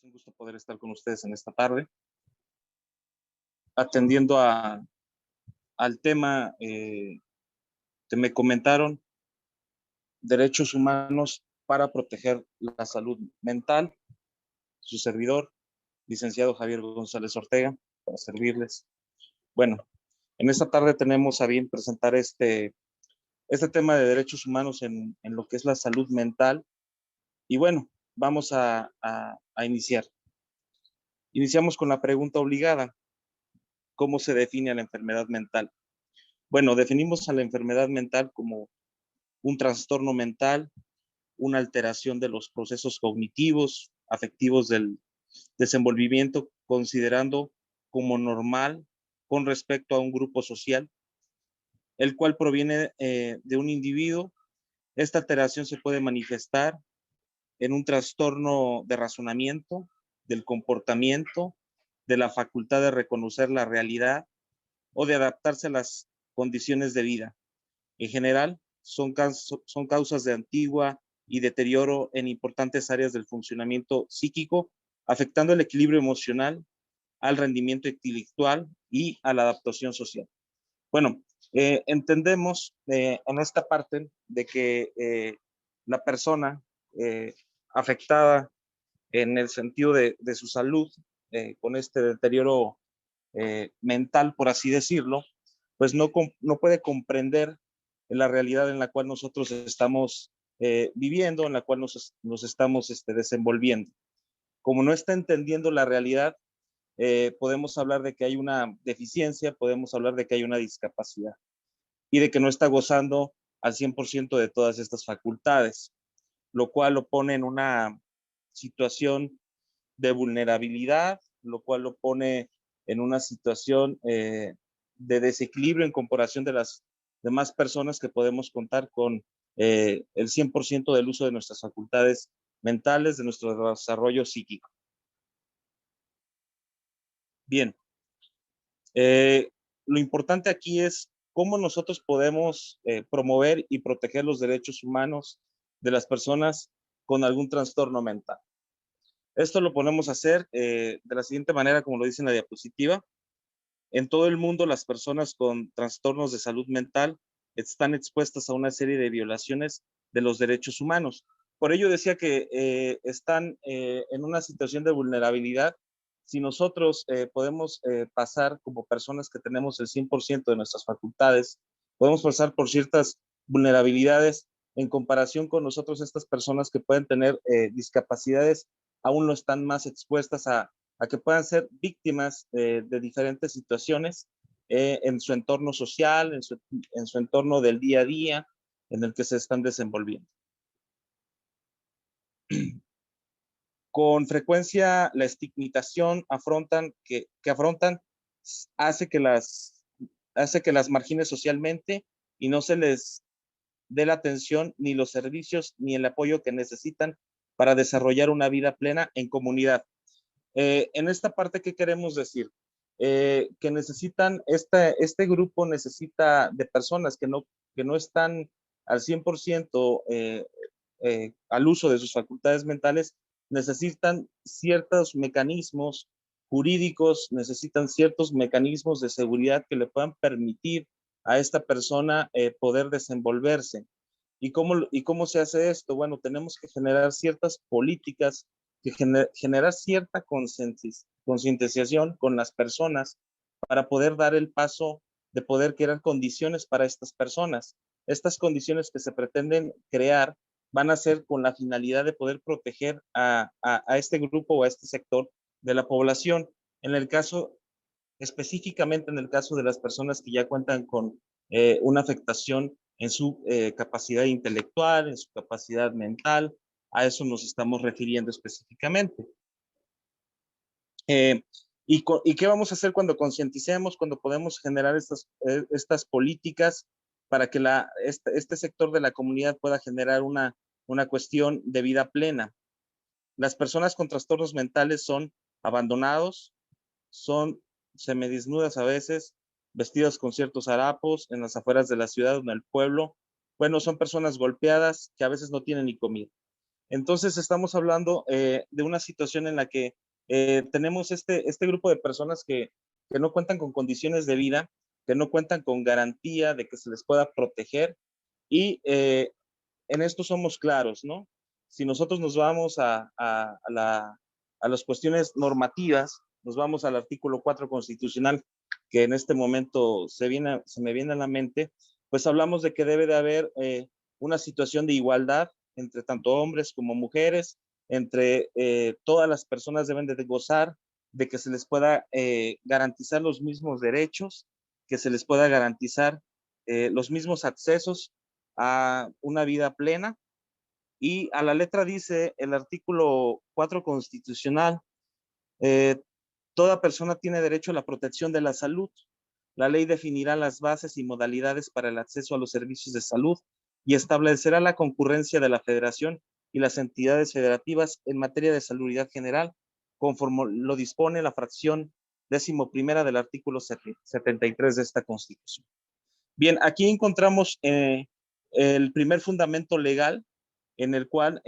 Es un gusto poder estar con ustedes en esta tarde, atendiendo al tema que me comentaron, derechos humanos para proteger la salud mental. Su servidor, licenciado Javier González Ortega, para servirles. Bueno, en esta tarde tenemos a bien presentar este tema de derechos humanos en lo que es la salud mental. Y bueno, vamos a iniciar. Iniciamos con la pregunta obligada. ¿Cómo se define a la enfermedad mental? Bueno, definimos a la enfermedad mental como un trastorno mental, una alteración de los procesos cognitivos, afectivos del desenvolvimiento, considerando como normal con respecto a un grupo social, el cual proviene de un individuo. Esta alteración se puede manifestar en un trastorno de razonamiento, del comportamiento, de la facultad de reconocer la realidad o de adaptarse a las condiciones de vida. En general, son causas de antigua y deterioro en importantes áreas del funcionamiento psíquico, afectando el equilibrio emocional, al rendimiento intelectual y a la adaptación social. Bueno, entendemos en esta parte de que la persona afectada en el sentido de su salud, con este deterioro mental, por así decirlo, pues no puede comprender la realidad en la cual nosotros estamos viviendo, en la cual nos estamos desenvolviendo. Como no está entendiendo la realidad, podemos hablar de que hay una deficiencia, podemos hablar de que hay una discapacidad y de que no está gozando al 100% de todas estas facultades, lo cual lo pone en una situación de vulnerabilidad, lo cual lo pone en una situación de desequilibrio en comparación de las demás personas que podemos contar con el 100% del uso de nuestras facultades mentales, de nuestro desarrollo psíquico. Bien, lo importante aquí es cómo nosotros podemos promover y proteger los derechos humanos de las personas con algún trastorno mental. Esto lo podemos hacer de la siguiente manera, como lo dice en la diapositiva. En todo el mundo, las personas con trastornos de salud mental están expuestas a una serie de violaciones de los derechos humanos. Por ello decía que están en una situación de vulnerabilidad. Si nosotros podemos pasar como personas que tenemos el 100% de nuestras facultades, podemos pasar por ciertas vulnerabilidades en comparación con nosotros, estas personas que pueden tener discapacidades, aún no están más expuestas a que puedan ser víctimas de diferentes situaciones en su entorno social, en su entorno del día a día, en el que se están desenvolviendo. Con frecuencia la estigmatización que afrontan hace que las marginen socialmente y no se les dé la atención, ni los servicios, ni el apoyo que necesitan para desarrollar una vida plena en comunidad. En esta parte, ¿qué queremos decir? Que necesitan, este grupo necesita de personas que no están al 100% al uso de sus facultades mentales, necesitan ciertos mecanismos jurídicos, necesitan ciertos mecanismos de seguridad que le puedan permitir a esta persona poder desenvolverse. ¿Y cómo se hace esto? Bueno, tenemos que generar ciertas políticas, que generar cierta concientización con las personas para poder dar el paso de poder crear condiciones para estas personas. Estas condiciones que se pretenden crear van a ser con la finalidad de poder proteger a este grupo o a este sector de la población. En el caso, específicamente en el caso de las personas que ya cuentan con una afectación en su capacidad intelectual, en su capacidad mental, a eso nos estamos refiriendo específicamente. ¿Y qué vamos a hacer cuando concienticemos, cuando podemos generar estas políticas para que este sector de la comunidad pueda generar una cuestión de vida plena? Las personas con trastornos mentales son abandonados, son semidesnudas a veces, vestidas con ciertos harapos en las afueras de la ciudad o en el pueblo. Bueno, son personas golpeadas que a veces no tienen ni comida. Entonces estamos hablando de una situación en la que tenemos este grupo de personas que no cuentan con condiciones de vida, que no cuentan con garantía de que se les pueda proteger y en esto somos claros, ¿no? Si nosotros nos vamos a las cuestiones normativas, nos vamos al artículo 4 constitucional, que en este momento se me viene a la mente, pues hablamos de que debe de haber una situación de igualdad entre tanto hombres como mujeres, entre todas las personas deben de gozar de que se les pueda garantizar los mismos derechos, que se les pueda garantizar los mismos accesos a una vida plena. Y a la letra dice el artículo 4 constitucional, eh, toda persona tiene derecho a la protección de la salud. La ley definirá las bases y modalidades para el acceso a los servicios de salud y establecerá la concurrencia de la federación y las entidades federativas en materia de salubridad general, conforme lo dispone la fracción 11ª del artículo 73 de esta Constitución. Bien, aquí encontramos el primer fundamento legal en el cual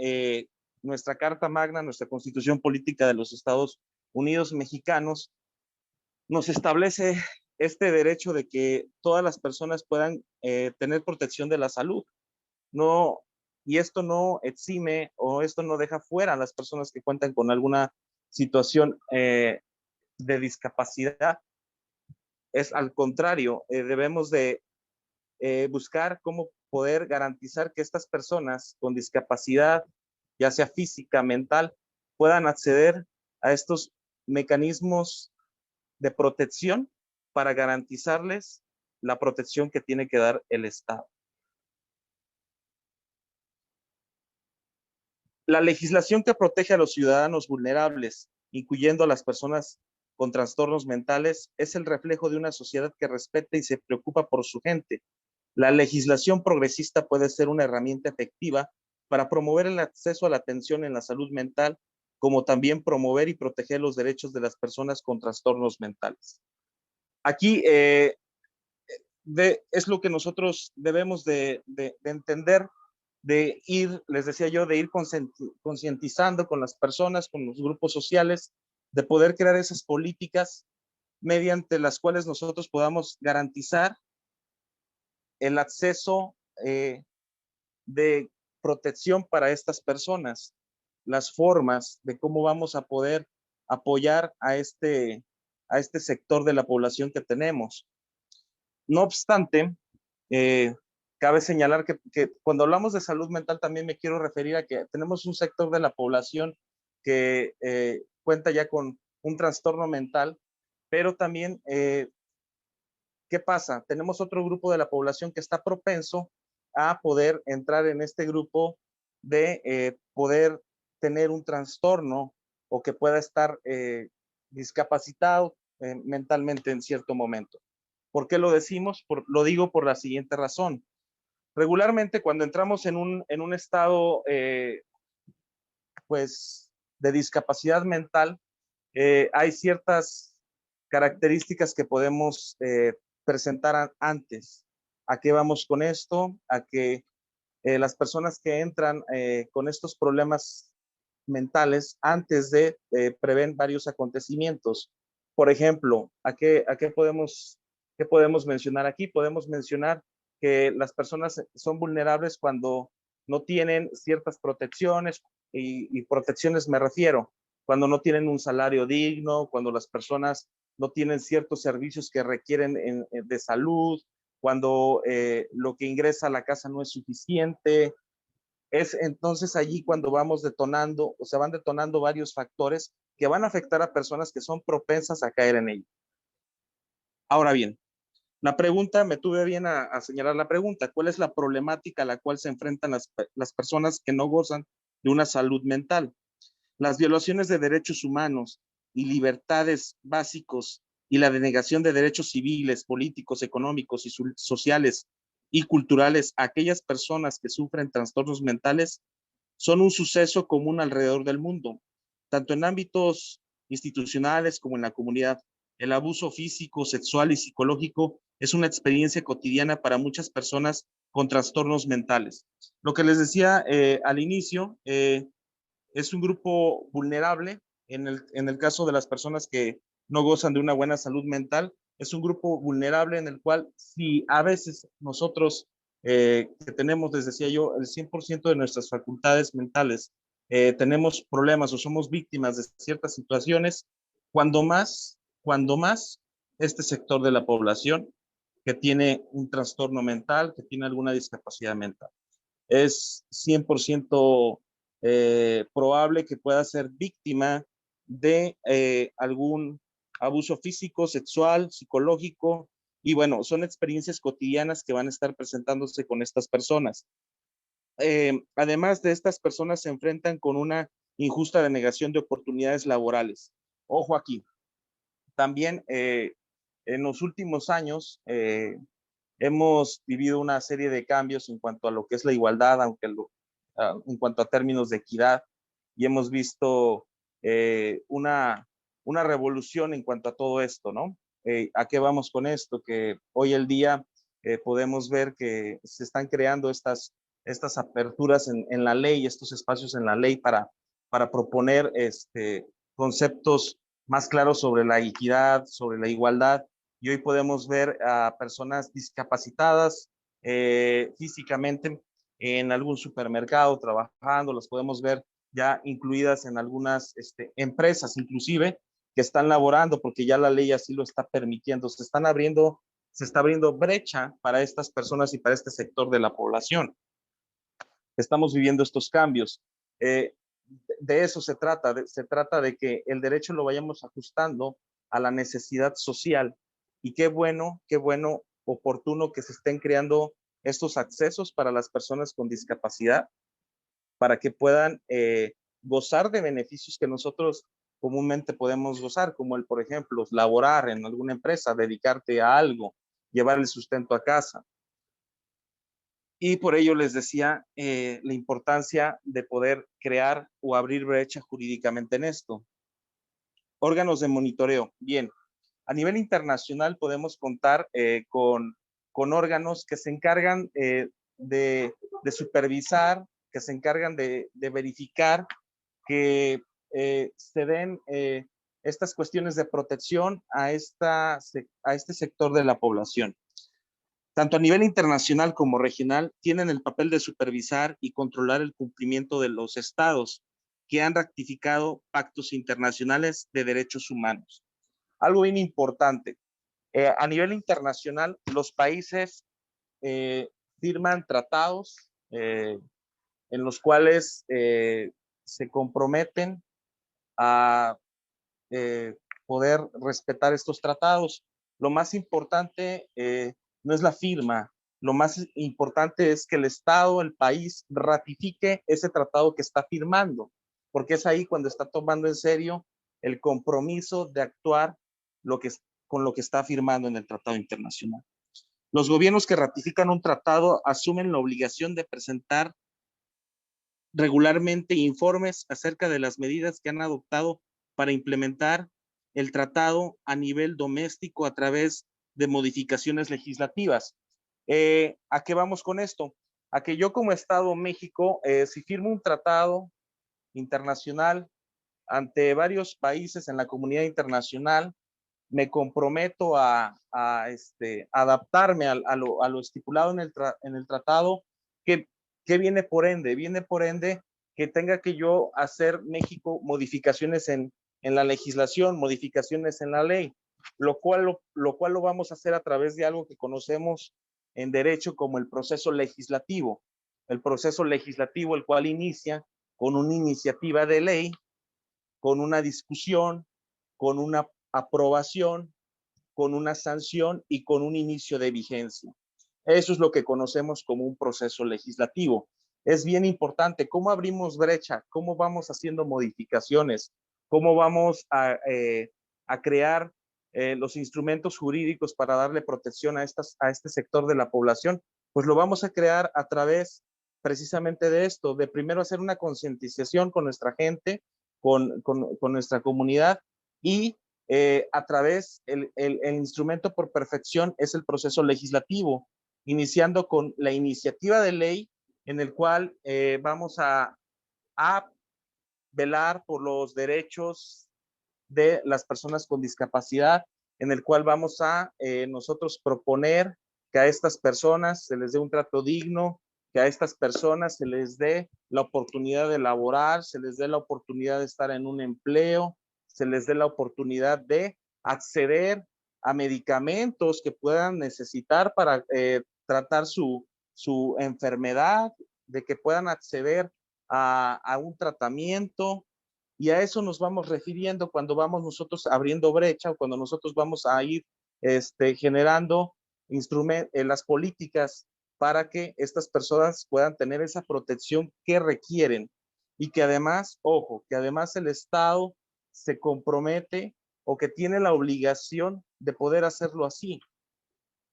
nuestra Carta Magna, nuestra Constitución Política de los Estados Unidos Mexicanos, nos establece este derecho de que todas las personas puedan tener protección de la salud. No, y esto no exime o esto no deja fuera a las personas que cuentan con alguna situación de discapacidad. Es al contrario, debemos de buscar cómo poder garantizar que estas personas con discapacidad, ya sea física, mental, puedan acceder a estos mecanismos de protección para garantizarles la protección que tiene que dar el Estado. La legislación que protege a los ciudadanos vulnerables, incluyendo a las personas con trastornos mentales, es el reflejo de una sociedad que respeta y se preocupa por su gente. La legislación progresista puede ser una herramienta efectiva para promover el acceso a la atención en la salud mental, como también promover y proteger los derechos de las personas con trastornos mentales. Aquí es lo que nosotros debemos de entender, de ir, les decía yo, de ir concientizando con las personas, con los grupos sociales, de poder crear esas políticas mediante las cuales nosotros podamos garantizar el acceso de protección para estas personas, las formas de cómo vamos a poder apoyar a este sector de la población que tenemos. No obstante, cabe señalar que cuando hablamos de salud mental también me quiero referir a que tenemos un sector de la población que cuenta ya con un trastorno mental, pero también, ¿qué pasa? Tenemos otro grupo de la población que está propenso a poder entrar en este grupo de poder tener un trastorno o que pueda estar discapacitado mentalmente en cierto momento. ¿Por qué lo decimos? Lo digo por la siguiente razón. Regularmente cuando entramos en un estado pues de discapacidad mental, hay ciertas características que podemos presentar antes. ¿A qué vamos con esto? A que las personas que entran con estos problemas mentales antes de prevén varios acontecimientos. Por ejemplo, qué podemos mencionar aquí? Podemos mencionar que las personas son vulnerables cuando no tienen ciertas protecciones, y protecciones me refiero, cuando no tienen un salario digno, cuando las personas no tienen ciertos servicios que requieren de salud, cuando lo que ingresa a la casa no es suficiente. Es entonces allí cuando vamos detonando o se van detonando varios factores que van a afectar a personas que son propensas a caer en ello. Ahora bien, la pregunta, me tuve bien a señalar la pregunta, ¿cuál es la problemática a la cual se enfrentan las personas que no gozan de una salud mental? Las violaciones de derechos humanos y libertades básicos y la denegación de derechos civiles, políticos, económicos y sociales y culturales a aquellas personas que sufren trastornos mentales son un suceso común alrededor del mundo, tanto en ámbitos institucionales como en la comunidad. El abuso físico, sexual y psicológico es una experiencia cotidiana para muchas personas con trastornos mentales. Lo que les decía al inicio, Es un grupo vulnerable en el caso de las personas que no gozan de una buena salud mental. Es un grupo vulnerable en el cual si a veces nosotros que tenemos, les decía yo, el 100% de nuestras facultades mentales, tenemos problemas o somos víctimas de ciertas situaciones, cuando más este sector de la población que tiene un trastorno mental, que tiene alguna discapacidad mental. Es 100% probable que pueda ser víctima de algún abuso físico, sexual, psicológico, y bueno, son experiencias cotidianas que van a estar presentándose con estas personas. Además de estas personas se enfrentan con una injusta denegación de oportunidades laborales. Ojo aquí, también en los últimos años hemos vivido una serie de cambios en cuanto a lo que es la igualdad, en cuanto a términos de equidad, y hemos visto una revolución en cuanto a todo esto, ¿no? ¿A qué vamos con esto? Que hoy el día podemos ver que se están creando estas aperturas en la ley, estos espacios en la ley para proponer conceptos más claros sobre la equidad, sobre la igualdad, y hoy podemos ver a personas discapacitadas físicamente en algún supermercado trabajando, las podemos ver ya incluidas en algunas empresas inclusive que están laborando porque ya la ley así lo está permitiendo. Se está abriendo brecha para estas personas y para este sector de la población. Estamos viviendo estos cambios. De eso se trata de que el derecho lo vayamos ajustando a la necesidad social. Y qué bueno, oportuno que se estén creando estos accesos para las personas con discapacidad, para que puedan gozar de beneficios que nosotros comúnmente podemos gozar, como por ejemplo, laborar en alguna empresa, dedicarte a algo, llevar el sustento a casa. Y por ello les decía la importancia de poder crear o abrir brecha jurídicamente en esto. Órganos de monitoreo. Bien, a nivel internacional podemos contar con órganos que se encargan de supervisar, que se encargan de verificar que se den estas cuestiones de protección a este sector de la población. Tanto a nivel internacional como regional, tienen el papel de supervisar y controlar el cumplimiento de los estados que han ratificado pactos internacionales de derechos humanos. Algo bien importante, a nivel internacional, los países firman tratados en los cuales se comprometen a poder respetar estos tratados. Lo más importante no es la firma, lo más importante es que el Estado, el país, ratifique ese tratado que está firmando, porque es ahí cuando está tomando en serio el compromiso de actuar con lo que está firmando en el tratado internacional. Los gobiernos que ratifican un tratado asumen la obligación de presentar regularmente informes acerca de las medidas que han adoptado para implementar el tratado a nivel doméstico a través de modificaciones legislativas. ¿A qué vamos con esto? A que yo como Estado México, si firmo un tratado internacional ante varios países en la comunidad internacional, me comprometo a adaptarme a lo estipulado en el tratado. ¿Qué viene por ende? Viene por ende que tenga que yo hacer México modificaciones en la legislación, modificaciones en la ley, lo cual lo vamos a hacer a través de algo que conocemos en derecho como el proceso legislativo. El proceso legislativo, el cual inicia con una iniciativa de ley, con una discusión, con una aprobación, con una sanción y con un inicio de vigencia. Eso es lo que conocemos como un proceso legislativo. Es bien importante cómo abrimos brecha, cómo vamos haciendo modificaciones, cómo vamos a crear los instrumentos jurídicos para darle protección a este sector de la población. Pues lo vamos a crear a través precisamente de esto, de primero hacer una concientización con nuestra gente, con nuestra comunidad, y a través, el instrumento por perfección es el proceso legislativo, iniciando con la iniciativa de ley en el cual vamos a velar por los derechos de las personas con discapacidad, en el cual vamos a nosotros proponer que a estas personas se les dé un trato digno, que a estas personas se les dé la oportunidad de laborar, se les dé la oportunidad de estar en un empleo, se les dé la oportunidad de acceder a medicamentos que puedan necesitar para tratar su enfermedad, de que puedan acceder a un tratamiento, y a eso nos vamos refiriendo cuando vamos nosotros abriendo brecha o cuando nosotros vamos a ir generando las políticas para que estas personas puedan tener esa protección que requieren y que además, ojo, que además el Estado se compromete o que tiene la obligación de poder hacerlo así.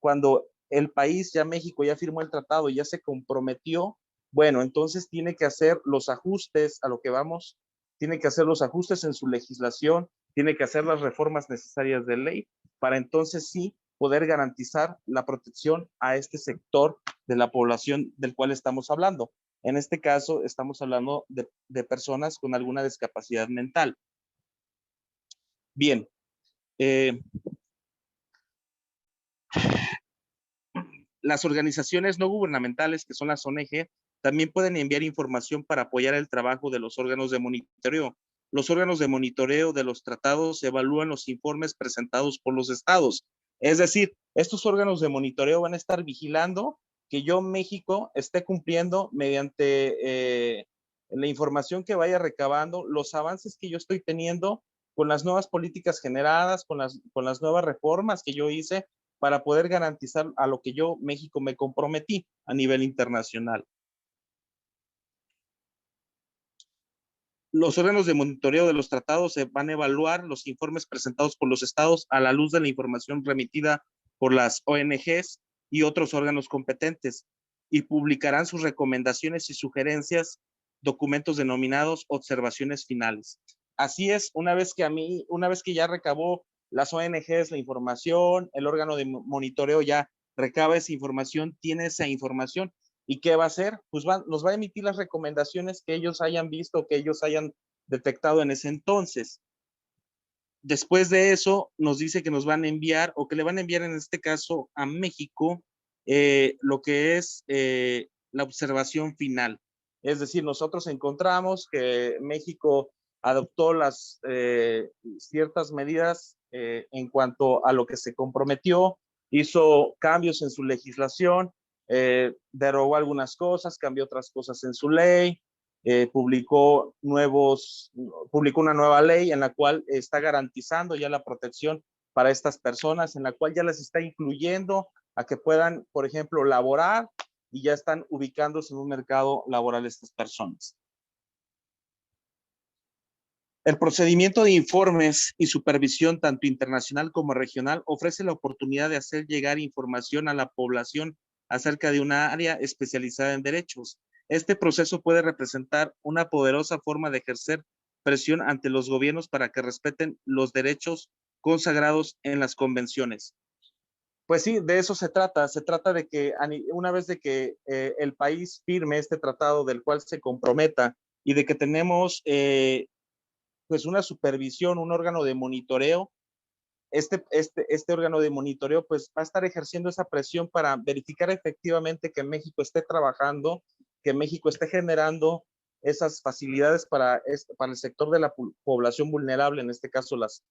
Cuando el país, ya México, ya firmó el tratado y ya se comprometió, bueno, entonces tiene que hacer los ajustes a lo que vamos, tiene que hacer los ajustes en su legislación, tiene que hacer las reformas necesarias de ley para entonces sí poder garantizar la protección a este sector de la población del cual estamos hablando. En este caso, estamos hablando de personas con alguna discapacidad mental. Bien, las organizaciones no gubernamentales, que son las ONG, también pueden enviar información para apoyar el trabajo de los órganos de monitoreo. Los órganos de monitoreo de los tratados evalúan los informes presentados por los estados. Es decir, estos órganos de monitoreo van a estar vigilando que yo, México, esté cumpliendo mediante la información que vaya recabando, los avances que yo estoy teniendo con las nuevas políticas generadas, con las nuevas reformas que yo hice para poder garantizar a lo que yo, México, me comprometí a nivel internacional. Los órganos de monitoreo de los tratados se van a evaluar los informes presentados por los estados a la luz de la información remitida por las ONGs y otros órganos competentes y publicarán sus recomendaciones y sugerencias, documentos denominados observaciones finales. Así es, una vez que ya recabó las ONGs la información, el órgano de monitoreo ya recaba esa información, tiene esa información. ¿Y qué va a hacer? Pues nos va a emitir las recomendaciones que ellos hayan visto, que ellos hayan detectado en ese entonces. Después de eso, nos dice que nos van a enviar, o que le van a enviar en este caso a México, lo que es la observación final. Es decir, nosotros encontramos que México adoptó las ciertas medidas en cuanto a lo que se comprometió, hizo cambios en su legislación, derogó algunas cosas, cambió otras cosas en su ley, publicó una nueva ley en la cual está garantizando ya la protección para estas personas, en la cual ya les está incluyendo a que puedan, por ejemplo, laborar y ya están ubicándose en un mercado laboral estas personas. El procedimiento de informes y supervisión, tanto internacional como regional, ofrece la oportunidad de hacer llegar información a la población acerca de una área especializada en derechos. Este proceso puede representar una poderosa forma de ejercer presión ante los gobiernos para que respeten los derechos consagrados en las convenciones. Pues sí, de eso se trata. Se trata de que una vez de que el país firme este tratado del cual se comprometa y de que tenemos pues una supervisión, un órgano de monitoreo, este órgano de monitoreo pues va a estar ejerciendo esa presión para verificar efectivamente que México esté trabajando, que México esté generando esas facilidades para el sector de la población vulnerable, en este caso las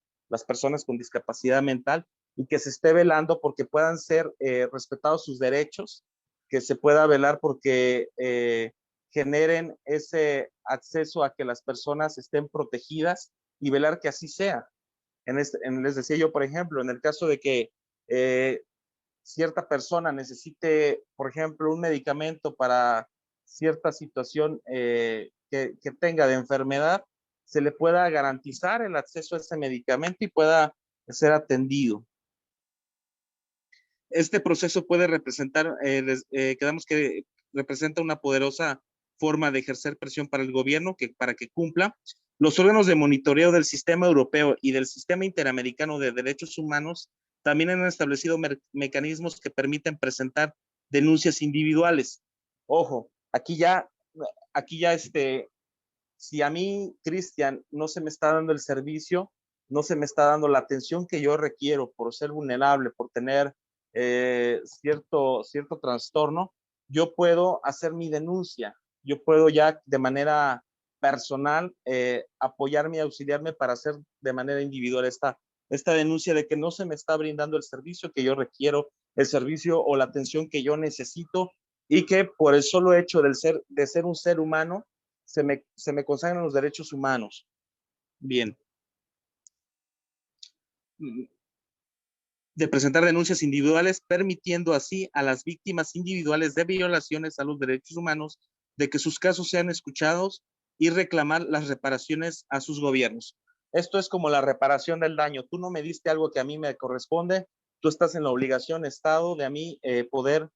personas con discapacidad mental, y que se esté velando porque puedan ser respetados sus derechos, que se pueda velar porque generen ese acceso a que las personas estén protegidas y velar que así sea. Les decía yo, por ejemplo, en el caso de que cierta persona necesite, por ejemplo, un medicamento para cierta situación que tenga de enfermedad, se le pueda garantizar el acceso a ese medicamento y pueda ser atendido. Este proceso puede representar, quedamos que representa una poderosa forma de ejercer presión para el gobierno para que cumpla. Los órganos de monitoreo del sistema europeo y del sistema interamericano de derechos humanos también han establecido mecanismos que permiten presentar denuncias individuales. Ojo, aquí ya si a mí, Cristian, no se me está dando el servicio, no se me está dando la atención que yo requiero por ser vulnerable, por tener cierto trastorno, yo puedo hacer mi denuncia, yo puedo ya de manera personal apoyarme y auxiliarme para hacer de manera individual esta denuncia de que no se me está brindando el servicio que yo requiero, el servicio o la atención que yo necesito, y que por el solo hecho de ser un ser humano, se me consagran los derechos humanos. Bien. De presentar denuncias individuales, permitiendo así a las víctimas individuales de violaciones a los derechos humanos de que sus casos sean escuchados y reclamar las reparaciones a sus gobiernos. Esto es como la reparación del daño. Tú no me diste algo que a mí me corresponde, tú estás en la obligación, Estado, de a mí poder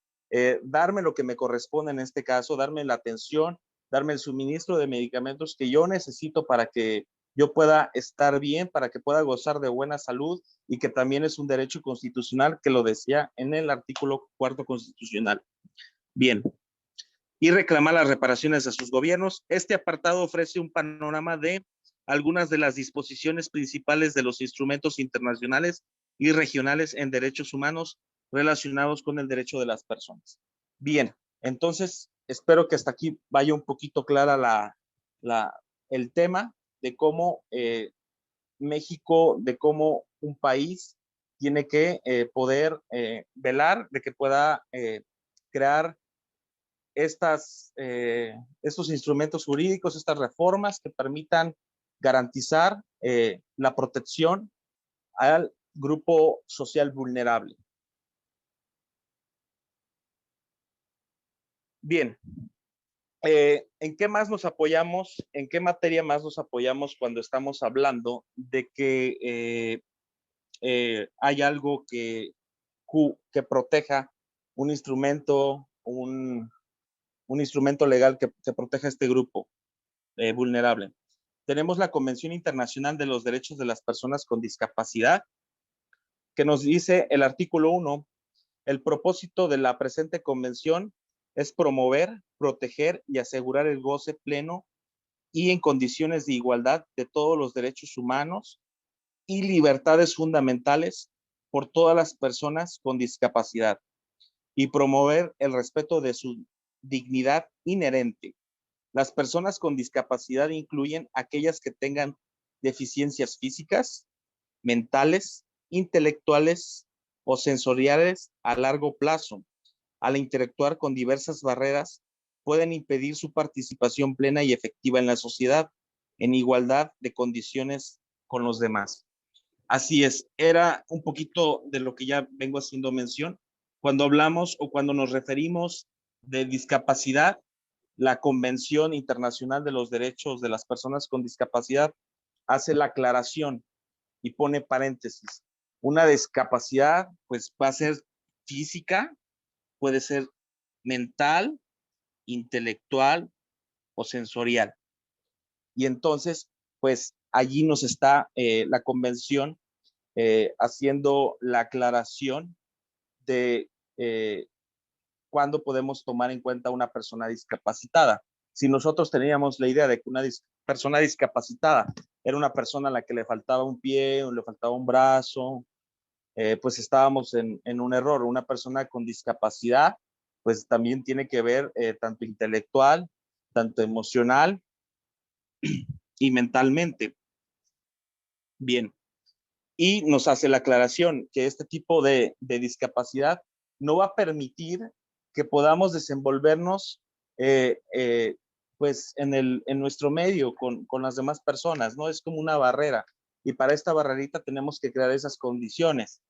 darme lo que me corresponde en este caso, darme la atención, darme el suministro de medicamentos que yo necesito para que yo pueda estar bien, para que pueda gozar de buena salud, y que también es un derecho constitucional que lo decía en el artículo 4 constitucional. Bien. Y reclamar las reparaciones a sus gobiernos. Este apartado ofrece un panorama de algunas de las disposiciones principales de los instrumentos internacionales y regionales en derechos humanos relacionados con el derecho de las personas. Bien, entonces espero que hasta aquí vaya un poquito clara el tema de cómo México, de cómo un país tiene que poder velar de que pueda crear estos instrumentos jurídicos, estas reformas que permitan garantizar la protección al grupo social vulnerable. Bien, ¿en qué más nos apoyamos? ¿En qué materia más nos apoyamos cuando estamos hablando de que hay algo que proteja un instrumento, un instrumento legal que proteja a este grupo vulnerable? Tenemos la Convención Internacional de los Derechos de las Personas con Discapacidad, que nos dice el artículo 1, el propósito de la presente convención es promover, proteger y asegurar el goce pleno y en condiciones de igualdad de todos los derechos humanos y libertades fundamentales por todas las personas con discapacidad, y promover el respeto de su dignidad inherente. Las personas con discapacidad incluyen aquellas que tengan deficiencias físicas, mentales, intelectuales o sensoriales a largo plazo. Al interactuar con diversas barreras, pueden impedir su participación plena y efectiva en la sociedad, en igualdad de condiciones con los demás. Así es, era un poquito de lo que ya vengo haciendo mención. Cuando hablamos o cuando nos referimos de discapacidad, la Convención Internacional de los Derechos de las Personas con Discapacidad hace la aclaración y pone paréntesis. Una discapacidad, pues, va a ser física, puede ser mental, intelectual o sensorial. Y entonces, pues, allí nos está la convención haciendo la aclaración de cuándo podemos tomar en cuenta una persona discapacitada. Si nosotros teníamos la idea de que una persona discapacitada era una persona a la que le faltaba un pie o le faltaba un brazo, pues estábamos en un error. Una persona con discapacidad, pues también tiene que ver tanto intelectual, tanto emocional y mentalmente. Bien, y nos hace la aclaración que este tipo de discapacidad no va a permitir que podamos desenvolvernos pues en nuestro medio con las demás personas, ¿no? Es como una barrera, y para esta barrerita tenemos que crear esas condiciones.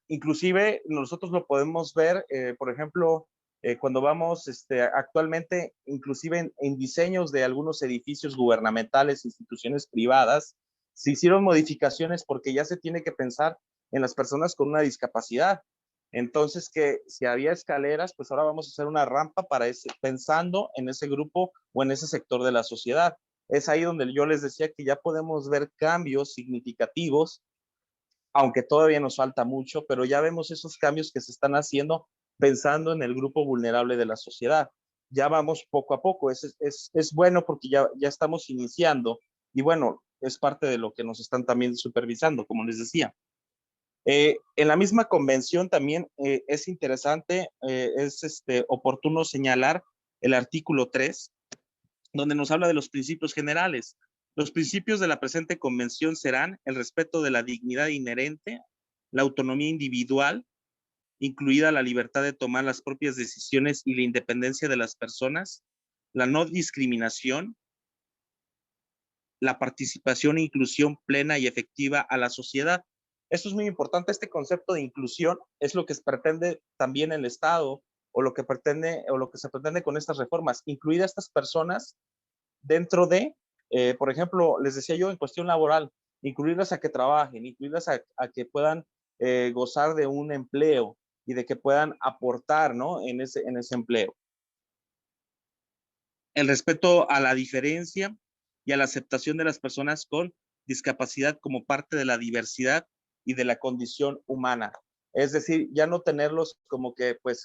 Inclusive nosotros lo podemos ver, por ejemplo, cuando vamos actualmente, inclusive en diseños de algunos edificios gubernamentales, instituciones privadas, se hicieron modificaciones porque ya se tiene que pensar en las personas con una discapacidad. Entonces, que si había escaleras, pues ahora vamos a hacer una rampa para pensando en ese grupo o en ese sector de la sociedad. Es ahí donde yo les decía que ya podemos ver cambios significativos, aunque todavía nos falta mucho, pero ya vemos esos cambios que se están haciendo pensando en el grupo vulnerable de la sociedad. ya vamos poco a poco. Es bueno porque ya estamos iniciando y bueno, es parte de lo que nos están también supervisando, como les decía. En la misma convención también es interesante, oportuno señalar el artículo 3, donde nos habla de los principios generales. Los principios de la presente convención serán el respeto de la dignidad inherente, la autonomía individual, incluida la libertad de tomar las propias decisiones y la independencia de las personas, la no discriminación, la participación e inclusión plena y efectiva a la sociedad. Esto es muy importante. Este concepto de inclusión es lo que se pretende también el Estado o lo que pretende o lo que se pretende con estas reformas, incluir a estas personas dentro de, por ejemplo, les decía yo en cuestión laboral, incluirlas a que trabajen, incluirlas a que puedan gozar de un empleo y de que puedan aportar, ¿no? En ese empleo. El respeto a la diferencia y a la aceptación de las personas con discapacidad como parte de la diversidad y de la condición humana. Es decir, ya no tenerlos como que pues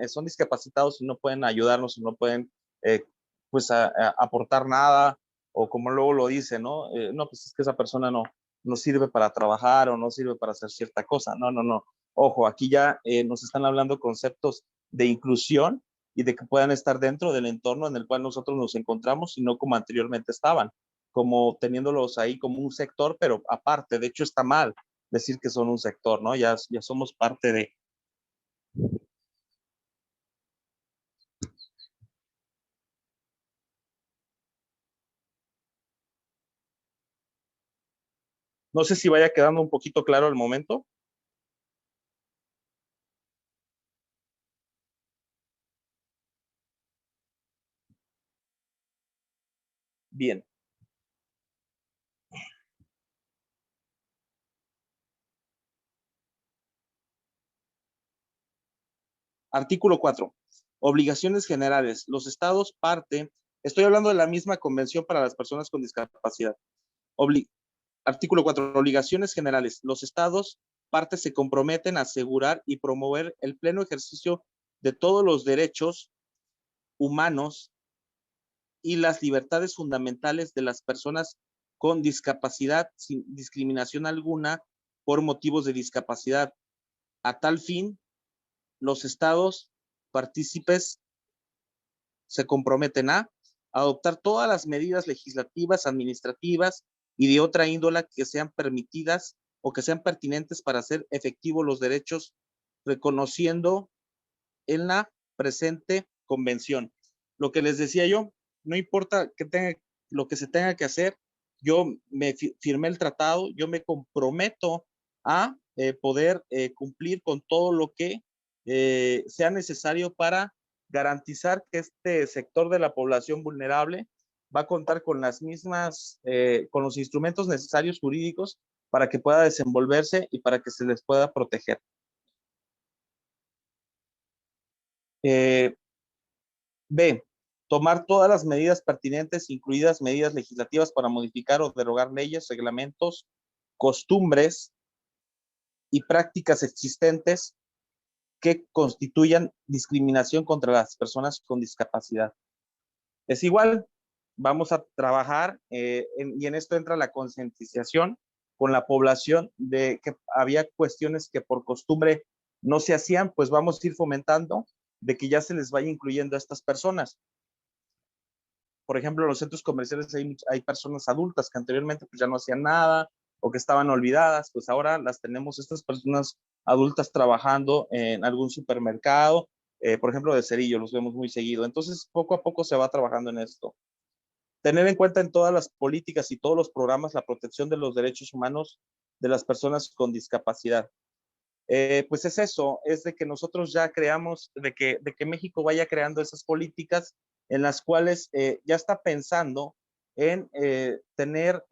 son discapacitados y no pueden ayudarnos y no pueden eh, pues aportar nada o como luego lo dice, ¿no? No, pues es que esa persona no sirve para trabajar o no sirve para hacer cierta cosa. No, no, no. Ojo, aquí ya nos están hablando conceptos de inclusión y de que puedan estar dentro del entorno en el cual nosotros nos encontramos y no como anteriormente estaban, como teniéndolos ahí como un sector, pero aparte. De hecho, está mal decir que son un sector, ¿no? Ya somos parte de. No sé si vaya quedando un poquito claro el momento. Bien. Artículo 4. Obligaciones generales. Los estados parte, estoy hablando de la misma convención para las personas con discapacidad. Obli Artículo 4. Obligaciones generales. Los estados partes se comprometen a asegurar y promover el pleno ejercicio de todos los derechos humanos y las libertades fundamentales de las personas con discapacidad sin discriminación alguna por motivos de discapacidad. A tal fin, los estados partícipes se comprometen a adoptar todas las medidas legislativas, administrativas y de otra índole que sean permitidas o que sean pertinentes para hacer efectivos los derechos, reconociendo en la presente convención. Lo que les decía yo, no importa lo que se tenga que hacer, yo me firmé el tratado, yo me comprometo a poder cumplir con todo lo que sea necesario para garantizar que este sector de la población vulnerable va a contar con las mismas, con los instrumentos necesarios jurídicos para que pueda desenvolverse y para que se les pueda proteger. Eh, B. Tomar todas las medidas pertinentes, incluidas medidas legislativas para modificar o derogar leyes, reglamentos, costumbres y prácticas existentes que constituyan discriminación contra las personas con discapacidad. Es igual, vamos a trabajar y en esto entra la concientización con la población de que había cuestiones que por costumbre no se hacían, pues vamos a ir fomentando de que ya se les vaya incluyendo a estas personas. Por ejemplo, en los centros comerciales hay personas adultas que anteriormente pues ya no hacían nada o que estaban olvidadas, pues ahora las tenemos estas personas adultas trabajando en algún supermercado, por ejemplo, de Cerillo, los vemos muy seguido. Entonces, poco a poco se va trabajando en esto. Tener en cuenta en todas las políticas y todos los programas la protección de los derechos humanos de las personas con discapacidad. Pues es eso, es de que nosotros ya creamos, de que México vaya creando esas políticas en las cuales ya está pensando en tener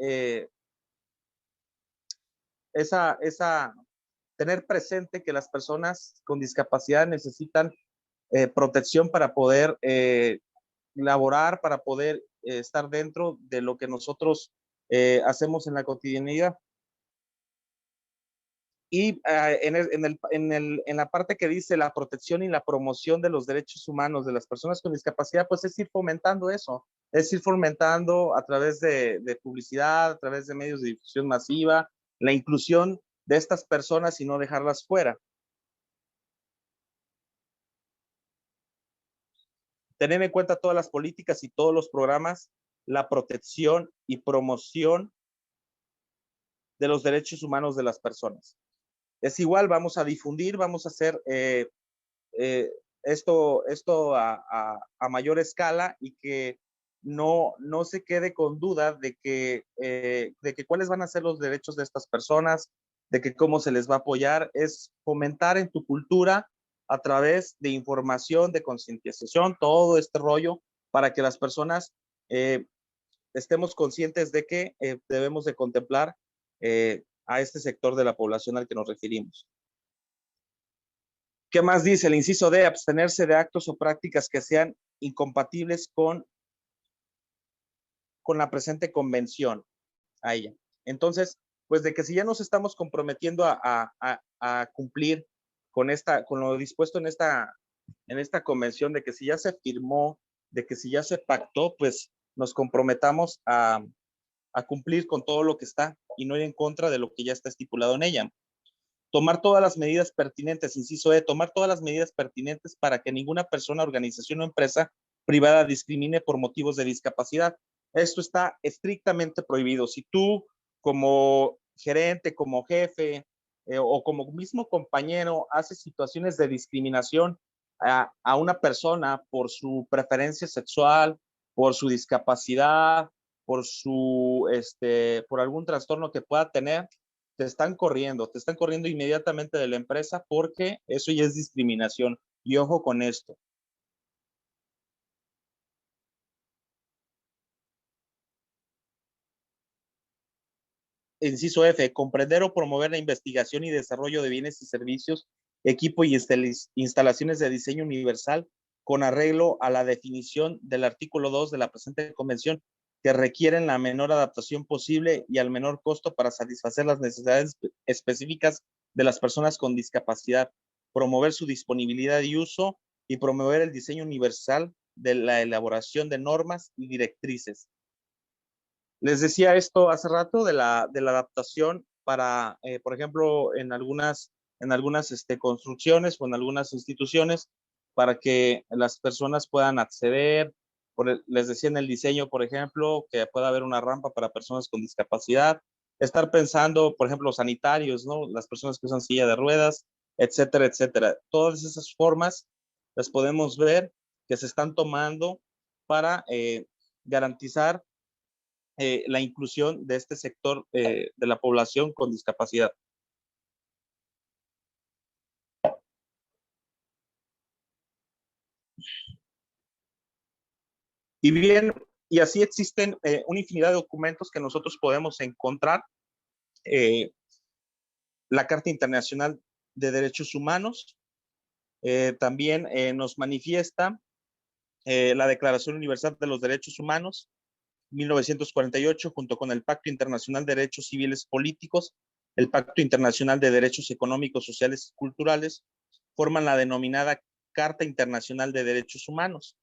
esa, tener presente que las personas con discapacidad necesitan protección para poder laborar, para poder estar dentro de lo que nosotros hacemos en la cotidianidad. Y en la parte que dice la protección y la promoción de los derechos humanos de las personas con discapacidad, pues es ir fomentando eso, es ir fomentando a través de publicidad, a través de medios de difusión masiva, la inclusión de estas personas y no dejarlas fuera. Tener en cuenta todas las políticas y todos los programas, la protección y promoción de los derechos humanos de las personas. Es igual, vamos a difundir, vamos a hacer eh, esto a mayor escala y que no se quede con duda de que cuáles van a ser los derechos de estas personas, de que cómo se les va a apoyar, es fomentar en tu cultura a través de información, de concientización, todo este rollo, para que las personas estemos conscientes de que debemos de contemplar a este sector de la población al que nos referimos. ¿Qué más dice? El inciso D, abstenerse de actos o prácticas que sean incompatibles con la presente convención a ella. Entonces, pues de que si ya nos estamos comprometiendo a cumplir con lo dispuesto en esta convención, de que si ya se firmó, de que si ya se pactó, pues nos comprometamos a cumplir con todo lo que está y no ir en contra de lo que ya está estipulado en ella. Tomar todas las medidas pertinentes, inciso E, tomar todas las medidas pertinentes para que ninguna persona, organización o empresa privada discrimine por motivos de discapacidad. Esto está estrictamente prohibido. Si tú como gerente, como jefe o como mismo compañero haces situaciones de discriminación a una persona por su preferencia sexual, por su discapacidad, por algún trastorno que pueda tener, te están corriendo inmediatamente de la empresa porque eso ya es discriminación. Y ojo con esto. Inciso F, comprender o promover la investigación y desarrollo de bienes y servicios, equipo y instalaciones de diseño universal con arreglo a la definición del artículo 2 de la presente convención que requieren la menor adaptación posible y al menor costo para satisfacer las necesidades específicas de las personas con discapacidad, promover su disponibilidad y uso y promover el diseño universal de la elaboración de normas y directrices. Les decía esto hace rato de la adaptación para, por ejemplo, en algunas construcciones o en algunas instituciones, para que las personas puedan acceder. Les decía en el diseño, por ejemplo, que pueda haber una rampa para personas con discapacidad. Estar pensando, por ejemplo, sanitarios, ¿no? Las personas que usan silla de ruedas, etcétera, etcétera. Todas esas formas las podemos ver que se están tomando para garantizar la inclusión de este sector de la población con discapacidad. Y bien, y así existen una infinidad de documentos que nosotros podemos encontrar. La Carta Internacional de Derechos Humanos también nos manifiesta la Declaración Universal de los Derechos Humanos, 1948, junto con el Pacto Internacional de Derechos Civiles y Políticos, el Pacto Internacional de Derechos Económicos, Sociales y Culturales, forman la denominada Carta Internacional de Derechos Humanos.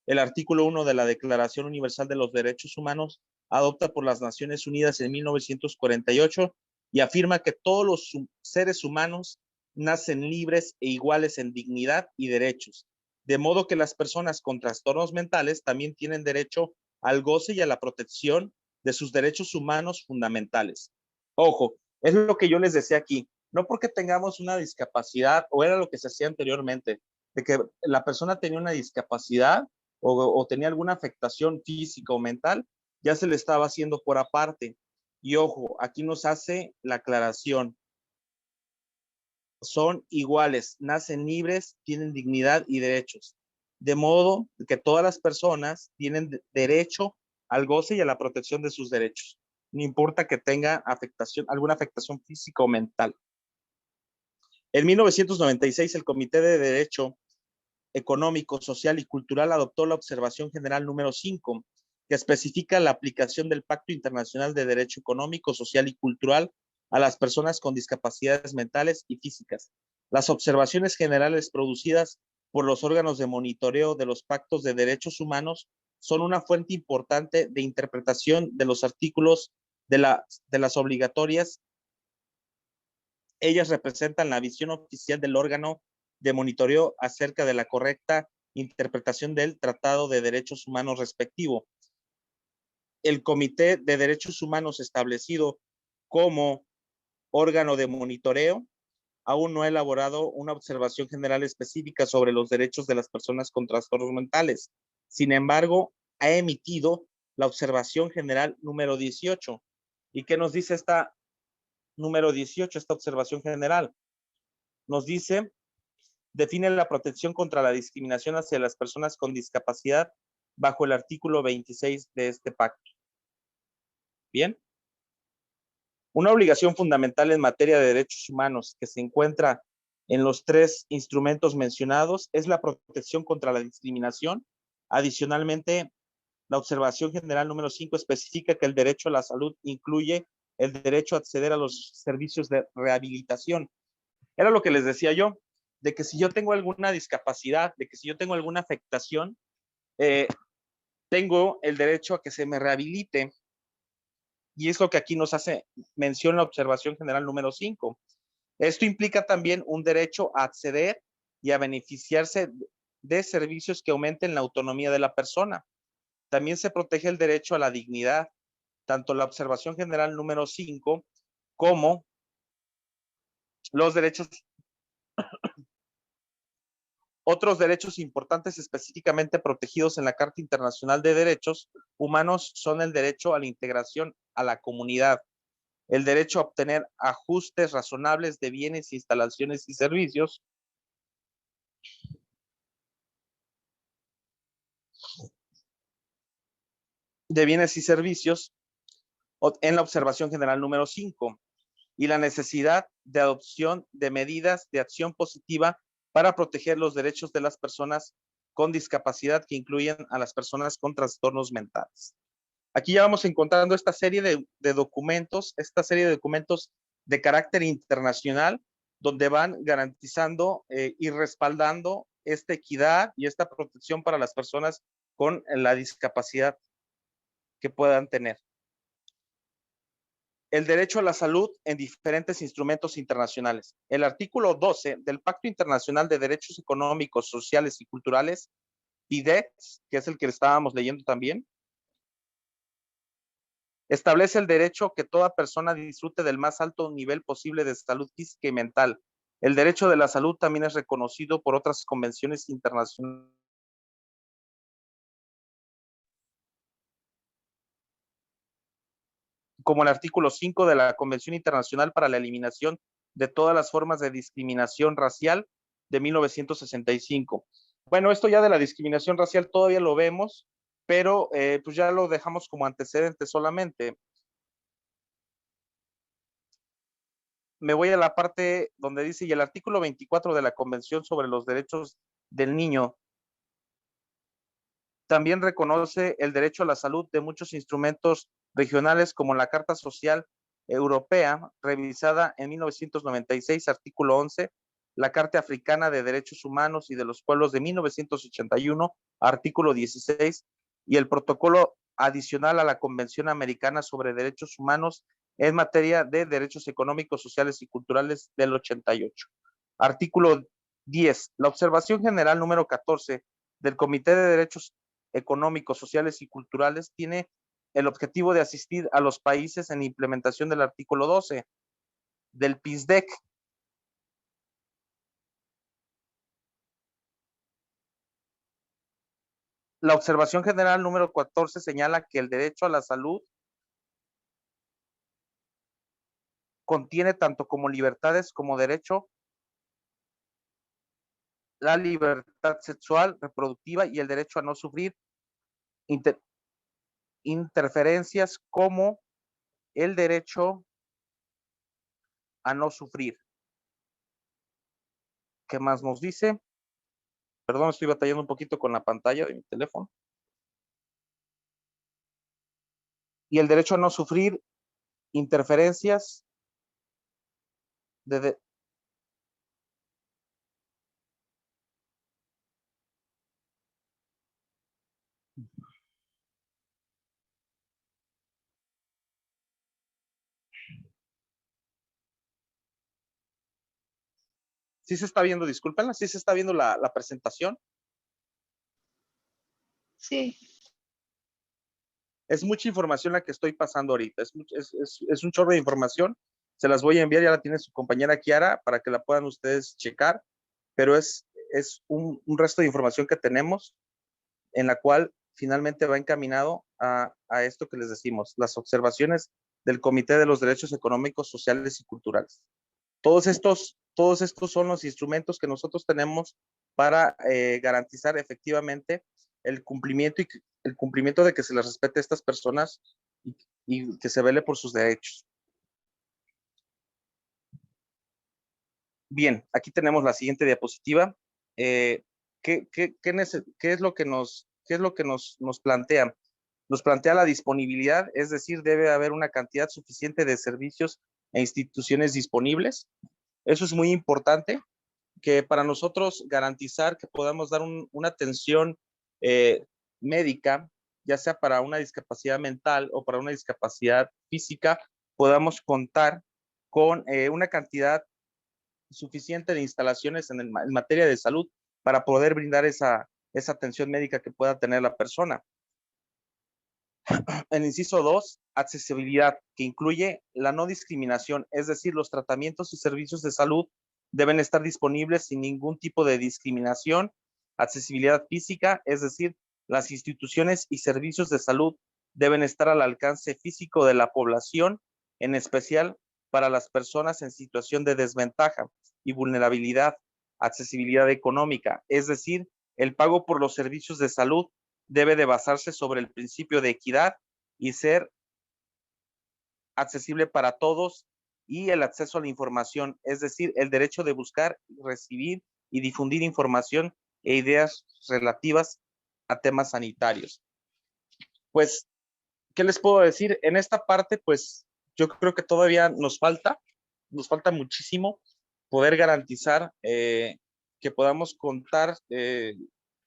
El artículo 1 de la Declaración Universal de los Derechos Humanos, adopta por las Naciones Unidas en 1948 y afirma que todos los seres humanos nacen libres e iguales en dignidad y derechos, de modo que las personas con trastornos mentales también tienen derecho al goce y a la protección de sus derechos humanos fundamentales. Ojo, es lo que yo les decía aquí, no porque tengamos una discapacidad, o era lo que se hacía anteriormente, de que la persona tenía una discapacidad o tenía alguna afectación física o mental, ya se le estaba haciendo por aparte. Y ojo, aquí nos hace la aclaración, son iguales, nacen libres, tienen dignidad y derechos, de modo que todas las personas tienen derecho al goce y a la protección de sus derechos, no importa que tenga afectación, alguna afectación física o mental. En 1996, el Comité de Derecho Económico, Social y Cultural adoptó la Observación General número 5, que especifica la aplicación del Pacto Internacional de Derecho Económico, Social y Cultural a las personas con discapacidades mentales y físicas. Las observaciones generales producidas por los órganos de monitoreo de los pactos de derechos humanos son una fuente importante de interpretación de los artículos de las obligatorias. Ellas representan la visión oficial del órgano de monitoreo acerca de la correcta interpretación del Tratado de Derechos Humanos respectivo. El Comité de Derechos Humanos establecido como órgano de monitoreo aún no ha elaborado una observación general específica sobre los derechos de las personas con trastornos mentales. Sin embargo, ha emitido la observación general número 18. ¿Y qué nos dice esta número 18, esta observación general? Nos dice, define la protección contra la discriminación hacia las personas con discapacidad bajo el artículo 26 de este pacto. Bien. Una obligación fundamental en materia de derechos humanos que se encuentra en los tres instrumentos mencionados es la protección contra la discriminación. Adicionalmente, la observación general número 5 especifica que el derecho a la salud incluye el derecho a acceder a los servicios de rehabilitación. Era lo que les decía yo, de que si yo tengo alguna discapacidad, de que si yo tengo alguna afectación, tengo el derecho a que se me rehabilite. Y es lo que aquí nos hace mención la observación general número 5. Esto implica también un derecho a acceder y a beneficiarse de servicios que aumenten la autonomía de la persona. También se protege el derecho a la dignidad, tanto la observación general número 5 como los derechos. Otros derechos importantes específicamente protegidos en la Carta Internacional de Derechos Humanos son el derecho a la integración a la comunidad, el derecho a obtener ajustes razonables de bienes, instalaciones y servicios, en la observación general número 5, y la necesidad de adopción de medidas de acción positiva para proteger los derechos de las personas con discapacidad que incluyen a las personas con trastornos mentales. Aquí ya vamos encontrando esta serie de documentos, de carácter internacional, donde van garantizando y respaldando esta equidad y esta protección para las personas con la discapacidad que puedan tener. El derecho a la salud en diferentes instrumentos internacionales. El artículo 12 del Pacto Internacional de Derechos Económicos, Sociales y Culturales, PIDEX, que es el que estábamos leyendo también, establece el derecho que toda persona disfrute del más alto nivel posible de salud física y mental. El derecho de la salud también es reconocido por otras convenciones internacionales, como el artículo 5 de la Convención Internacional para la Eliminación de todas las formas de discriminación racial de 1965. Bueno, esto ya de la discriminación racial todavía lo vemos, pero pues ya lo dejamos como antecedente solamente. Me voy a la parte donde dice, y el artículo 24 de la Convención sobre los Derechos del Niño también reconoce el derecho a la salud de muchos instrumentos regionales como la Carta Social Europea, revisada en 1996, artículo 11, la Carta Africana de Derechos Humanos y de los Pueblos de 1981, artículo 16, y el protocolo adicional a la Convención Americana sobre Derechos Humanos en materia de derechos económicos, sociales y culturales del 88. Artículo 10. La observación general número 14 del Comité de Derechos Económicos, Sociales y Culturales tiene el objetivo de asistir a los países en implementación del artículo 12 del PISDEC. La observación general número 14 señala que el derecho a la salud contiene tanto como libertades como derecho la libertad sexual, reproductiva y el derecho a no sufrir interferencias como el derecho a no sufrir. ¿Qué más nos dice? Perdón, estoy batallando un poquito con la pantalla de mi teléfono. Y el derecho a no sufrir interferencias de- sí se está viendo, discúlpenla, sí se está viendo la presentación. Sí. Es mucha información la que estoy pasando ahorita, es un chorro de información. Se las voy a enviar, ya la tiene su compañera Kiara para que la puedan ustedes checar, pero es un resto de información que tenemos en la cual finalmente va encaminado a esto que les decimos, las observaciones del Comité de los Derechos Económicos, Sociales y Culturales. Todos estos son los instrumentos que nosotros tenemos para garantizar efectivamente el cumplimiento, el cumplimiento de que se les respete a estas personas y que se vele por sus derechos. Bien, aquí tenemos la siguiente diapositiva. ¿Qué es lo que nos plantea? Nos plantea la disponibilidad, es decir, debe haber una cantidad suficiente de servicios e instituciones disponibles. Eso es muy importante, que para nosotros garantizar que podamos dar una atención médica, ya sea para una discapacidad mental o para una discapacidad física, podamos contar con una cantidad suficiente de instalaciones en materia de salud para poder brindar esa atención médica que pueda tener la persona. El inciso 2, accesibilidad, que incluye la no discriminación, es decir, los tratamientos y servicios de salud deben estar disponibles sin ningún tipo de discriminación. Accesibilidad física, es decir, las instituciones y servicios de salud deben estar al alcance físico de la población, en especial para las personas en situación de desventaja y vulnerabilidad. Accesibilidad económica, es decir, el pago por los servicios de salud debe de basarse sobre el principio de equidad y ser accesible para todos, y el acceso a la información, es decir, el derecho de buscar, recibir y difundir información e ideas relativas a temas sanitarios. Pues, ¿qué les puedo decir? En esta parte, pues, yo creo que todavía nos falta muchísimo poder garantizar que podamos contar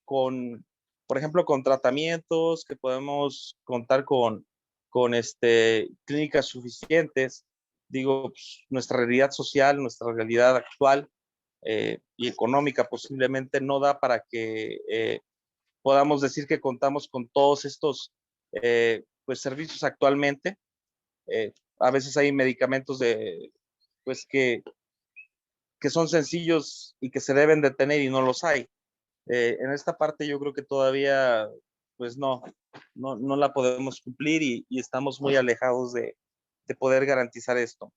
con, por ejemplo, con tratamientos, que podemos contar con clínicas suficientes. Digo, pues, nuestra realidad social, nuestra realidad actual y económica posiblemente no da para que podamos decir que contamos con todos estos pues, servicios actualmente. A veces hay medicamentos pues, que son sencillos y que se deben de tener y no los hay. En esta parte yo creo que todavía pues no la podemos cumplir y estamos muy alejados de poder garantizar esto.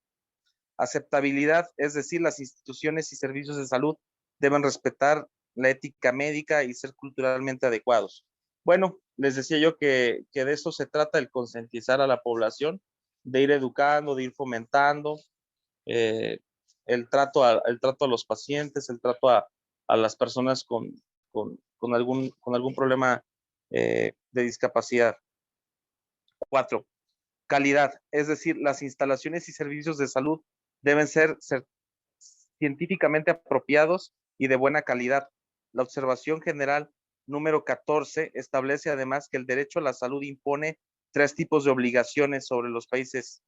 Aceptabilidad, es decir, las instituciones y servicios de salud deben respetar la ética médica y ser culturalmente adecuados. Bueno, les decía yo que de eso se trata, el concientizar a la población, de ir educando, de ir fomentando eh, el trato a los pacientes, el trato a las personas con algún problema de discapacidad. 4, calidad, es decir, las instalaciones y servicios de salud deben ser científicamente apropiados y de buena calidad. La observación general número 14 establece además que el derecho a la salud impone 3 tipos de obligaciones sobre los países: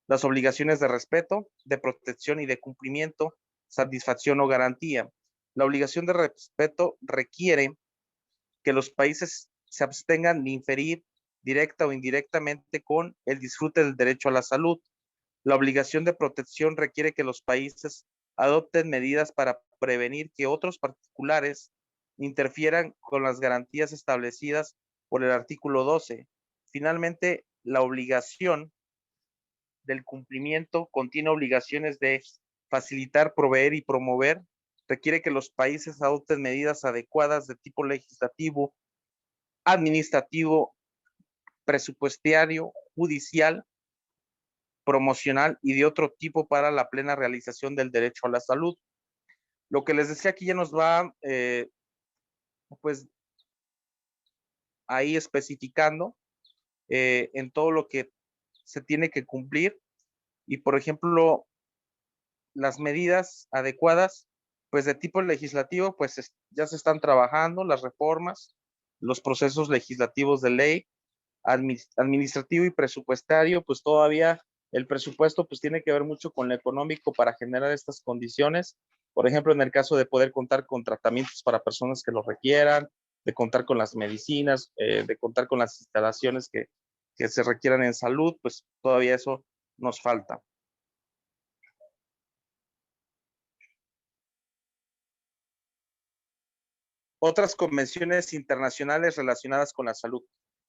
las obligaciones de respeto, de protección y de cumplimiento, satisfacción o garantía. La obligación de respeto requiere que los países se abstengan de inferir directa o indirectamente con el disfrute del derecho a la salud. La obligación de protección requiere que los países adopten medidas para prevenir que otros particulares interfieran con las garantías establecidas por el artículo 12. Finalmente, la obligación del cumplimiento contiene obligaciones de facilitar, proveer y promover. Requiere que los países adopten medidas adecuadas de tipo legislativo, administrativo, presupuestario, judicial, promocional y de otro tipo para la plena realización del derecho a la salud. Lo que les decía aquí ya nos va, pues, ahí especificando en todo lo que se tiene que cumplir. Y, por ejemplo, las medidas adecuadas, pues de tipo legislativo, pues ya se están trabajando las reformas, los procesos legislativos de ley, administrativo y presupuestario, pues todavía el presupuesto pues tiene que ver mucho con lo económico para generar estas condiciones. Por ejemplo, en el caso de poder contar con tratamientos para personas que lo requieran, de contar con las medicinas, de contar con las instalaciones que se requieran en salud, pues todavía eso nos falta. Otras convenciones internacionales relacionadas con la salud.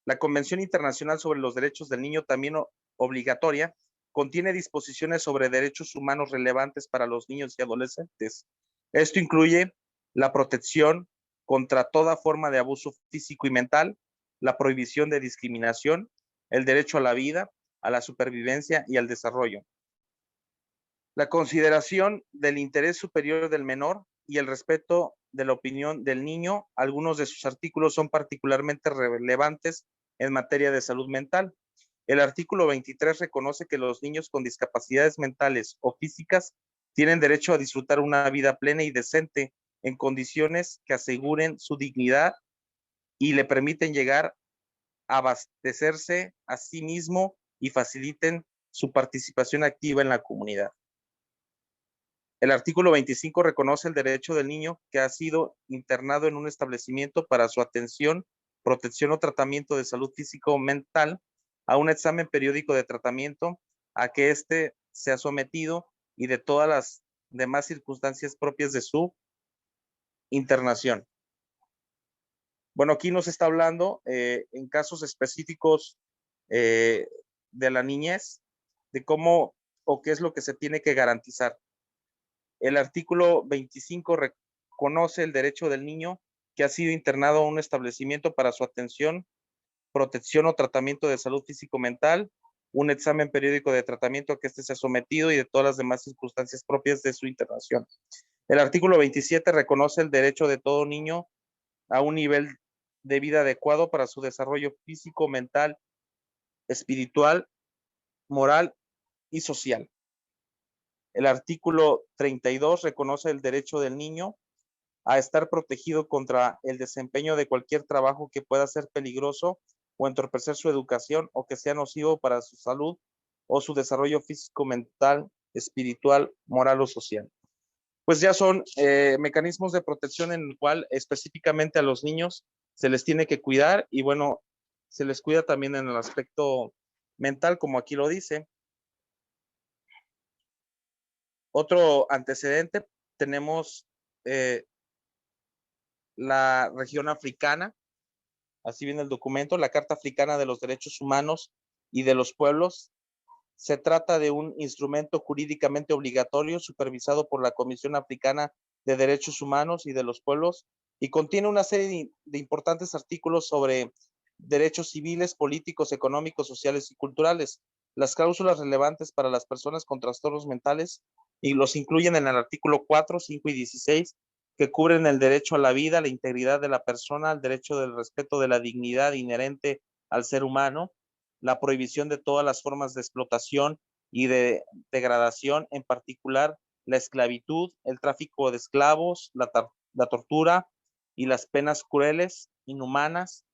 La Convención Internacional sobre los Derechos del Niño, también obligatoria, contiene disposiciones sobre derechos humanos relevantes para los niños y adolescentes. Esto incluye la protección contra toda forma de abuso físico y mental, la prohibición de discriminación, el derecho a la vida, a la supervivencia y al desarrollo. La consideración del interés superior del menor y el respeto de la opinión del niño. Algunos de sus artículos son particularmente relevantes en materia de salud mental. El artículo 23 reconoce que los niños con discapacidades mentales o físicas tienen derecho a disfrutar una vida plena y decente en condiciones que aseguren su dignidad y le permiten llegar a abastecerse a sí mismo y faciliten su participación activa en la comunidad. El artículo 25 reconoce el derecho del niño que ha sido internado en un establecimiento para su atención, protección o tratamiento de salud físico o mental a un examen periódico de tratamiento a que éste sea sometido y de todas las demás circunstancias propias de su internación. Bueno, aquí nos está hablando en casos específicos de la niñez, de cómo o qué es lo que se tiene que garantizar. El artículo 25 reconoce el derecho del niño que ha sido internado a un establecimiento para su atención, protección o tratamiento de salud físico-mental, un examen periódico de tratamiento a que éste sea sometido y de todas las demás circunstancias propias de su internación. El artículo 27 reconoce el derecho de todo niño a un nivel de vida adecuado para su desarrollo físico, mental, espiritual, moral y social. El artículo 32 reconoce el derecho del niño a estar protegido contra el desempeño de cualquier trabajo que pueda ser peligroso o entorpecer su educación o que sea nocivo para su salud o su desarrollo físico, mental, espiritual, moral o social. Pues ya son mecanismos de protección en el cual específicamente a los niños se les tiene que cuidar y bueno, se les cuida también en el aspecto mental, como aquí lo dice. Otro antecedente, tenemos la región africana, así viene el documento, la Carta Africana de los Derechos Humanos y de los Pueblos. Se trata de un instrumento jurídicamente obligatorio supervisado por la Comisión Africana de Derechos Humanos y de los Pueblos y contiene una serie de importantes artículos sobre derechos civiles, políticos, económicos, sociales y culturales. Las cláusulas relevantes para las personas con trastornos mentales y los incluyen en el artículo 4, 5 y 16, que cubren el derecho a la vida, la integridad de la persona, el derecho del respeto de la dignidad inherente al ser humano, la prohibición de todas las formas de explotación y de degradación, en particular la esclavitud, el tráfico de esclavos, la tortura y las penas crueles, inhumanas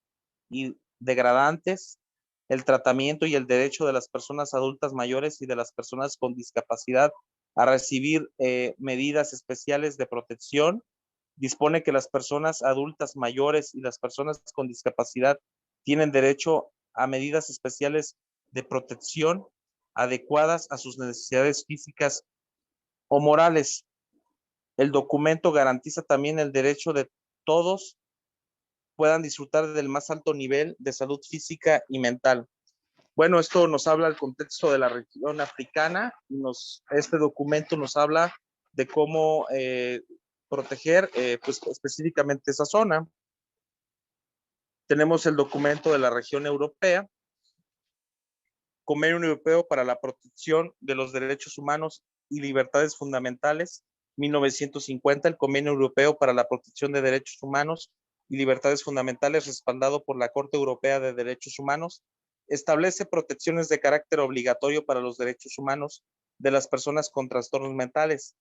y degradantes, el tratamiento y el derecho de las personas adultas mayores y de las personas con discapacidad a recibir medidas especiales de protección. Dispone que las personas adultas mayores y las personas con discapacidad tienen derecho a medidas especiales de protección adecuadas a sus necesidades físicas o morales. El documento garantiza también el derecho de todos puedan disfrutar del más alto nivel de salud física y mental. Bueno, esto nos habla del contexto de la región africana y este documento nos habla de cómo proteger pues, específicamente esa zona. Tenemos el documento de la región europea, Convenio Europeo para la Protección de los Derechos Humanos y Libertades Fundamentales, 1950, el Convenio Europeo para la Protección de Derechos Humanos y Libertades Fundamentales, respaldado por la Corte Europea de Derechos Humanos, establece protecciones de carácter obligatorio para los derechos humanos de las personas con trastornos mentales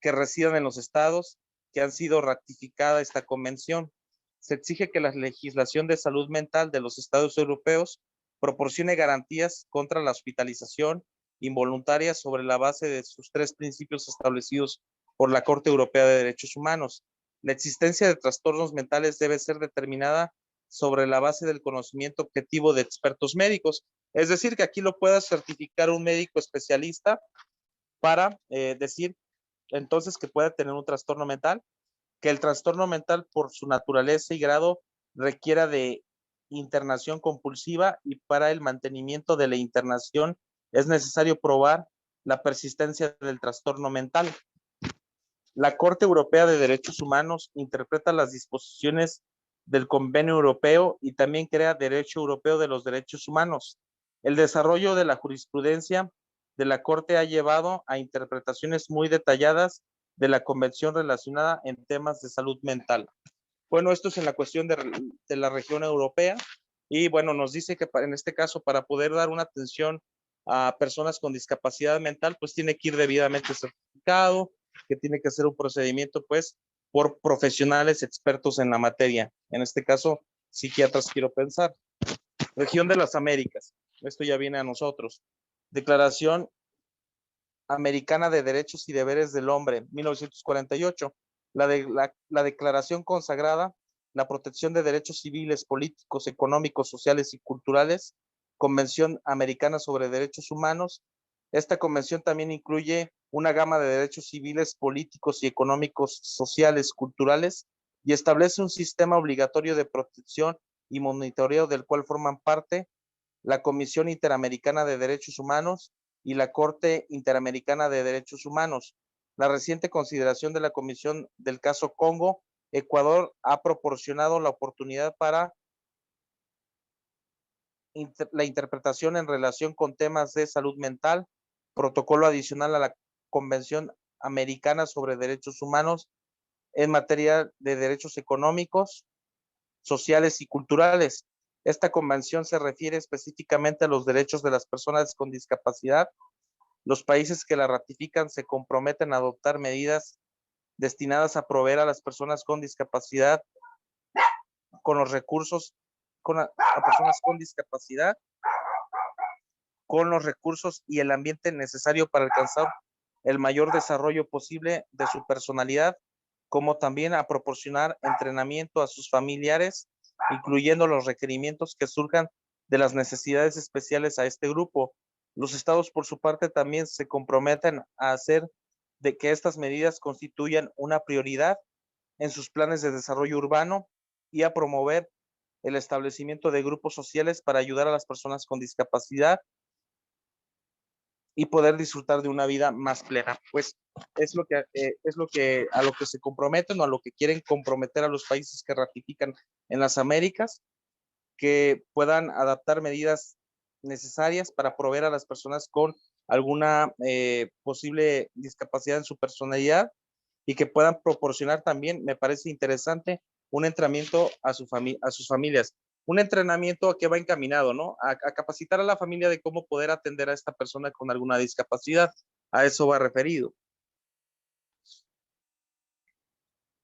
que residan en los estados que han sido ratificada esta convención. Se exige que la legislación de salud mental de los estados europeos proporcione garantías contra la hospitalización involuntaria sobre la base de sus 3 principios establecidos por la Corte Europea de Derechos Humanos. La existencia de trastornos mentales debe ser determinada sobre la base del conocimiento objetivo de expertos médicos. Es decir, que aquí lo pueda certificar un médico especialista para decir entonces que pueda tener un trastorno mental, que el trastorno mental por su naturaleza y grado requiera de internación compulsiva y para el mantenimiento de la internación es necesario probar la persistencia del trastorno mental. La Corte Europea de Derechos Humanos interpreta las disposiciones del Convenio Europeo y también crea Derecho Europeo de los Derechos Humanos. El desarrollo de la jurisprudencia de la Corte ha llevado a interpretaciones muy detalladas de la Convención relacionada en temas de salud mental. Bueno, esto es en la cuestión de la región europea y bueno, nos dice que en este caso para poder dar una atención a personas con discapacidad mental, pues tiene que ir debidamente certificado, que tiene que hacer un procedimiento pues por profesionales expertos en la materia. En este caso, psiquiatras quiero pensar. Región de las Américas. Esto ya viene a nosotros. Declaración Americana de Derechos y Deberes del Hombre, 1948. La declaración consagrada la protección de derechos civiles, políticos, económicos, sociales y culturales, Convención Americana sobre Derechos Humanos. Esta convención también incluye una gama de derechos civiles, políticos y económicos, sociales, culturales, y establece un sistema obligatorio de protección y monitoreo del cual forman parte la Comisión Interamericana de Derechos Humanos y la Corte Interamericana de Derechos Humanos. La reciente consideración de la Comisión del caso Congo, Ecuador ha proporcionado la oportunidad para la interpretación en relación con temas de salud mental, protocolo adicional a la Convención Americana sobre Derechos Humanos en materia de derechos económicos, sociales y culturales. Esta convención se refiere específicamente a los derechos de las personas con discapacidad. Los países que la ratifican se comprometen a adoptar medidas destinadas a proveer a las personas con discapacidad con los recursos, a personas con discapacidad, con los recursos y el ambiente necesario para alcanzar el mayor desarrollo posible de su personalidad, como también a proporcionar entrenamiento a sus familiares, incluyendo los requerimientos que surjan de las necesidades especiales a este grupo. Los estados, por su parte, también se comprometen a hacer de que estas medidas constituyan una prioridad en sus planes de desarrollo urbano y a promover el establecimiento de grupos sociales para ayudar a las personas con discapacidad y poder disfrutar de una vida más plena. Pues es lo que a lo que se comprometen o a lo que quieren comprometer a los países que ratifican en las Américas, que puedan adaptar medidas necesarias para proveer a las personas con alguna posible discapacidad en su personalidad y que puedan proporcionar también, me parece interesante, un entrenamiento a sus familias. Un entrenamiento a que va encaminado, ¿no? A capacitar a la familia de cómo poder atender a esta persona con alguna discapacidad. A eso va referido.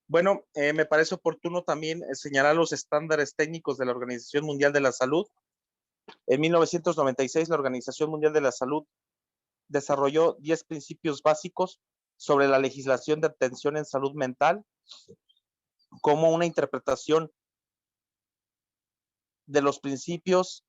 Bueno, me parece oportuno también señalar los estándares técnicos de la Organización Mundial de la Salud. En 1996, la Organización Mundial de la Salud desarrolló 10 principios básicos sobre la legislación de atención en salud mental, como una interpretación de los principios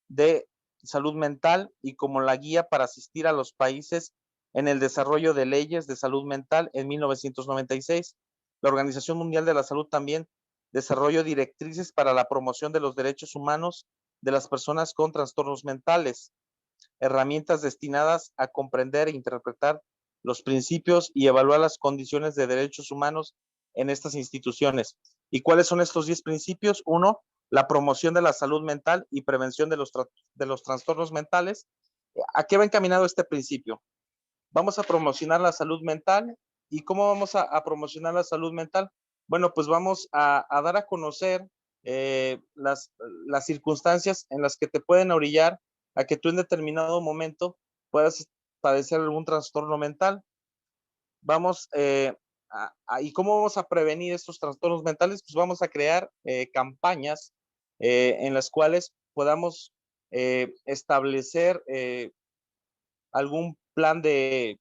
de salud mental y como la guía para asistir a los países en el desarrollo de leyes de salud mental en 1996. La Organización Mundial de la Salud también desarrolló directrices para la promoción de los derechos humanos de las personas con trastornos mentales, herramientas destinadas a comprender e interpretar los principios y evaluar las condiciones de derechos humanos en estas instituciones. ¿Y cuáles son estos 10 principios? Uno, la promoción de la salud mental y prevención de los trastornos mentales. ¿A qué va encaminado este principio? Vamos a promocionar la salud mental. ¿Y cómo vamos a promocionar la salud mental? Bueno, pues vamos a dar a conocer las circunstancias en las que te pueden orillar a que tú en determinado momento puedas padecer algún trastorno mental. Vamos, ¿y cómo vamos a prevenir estos trastornos mentales? Pues vamos a crear campañas en las cuales podamos establecer algún plan que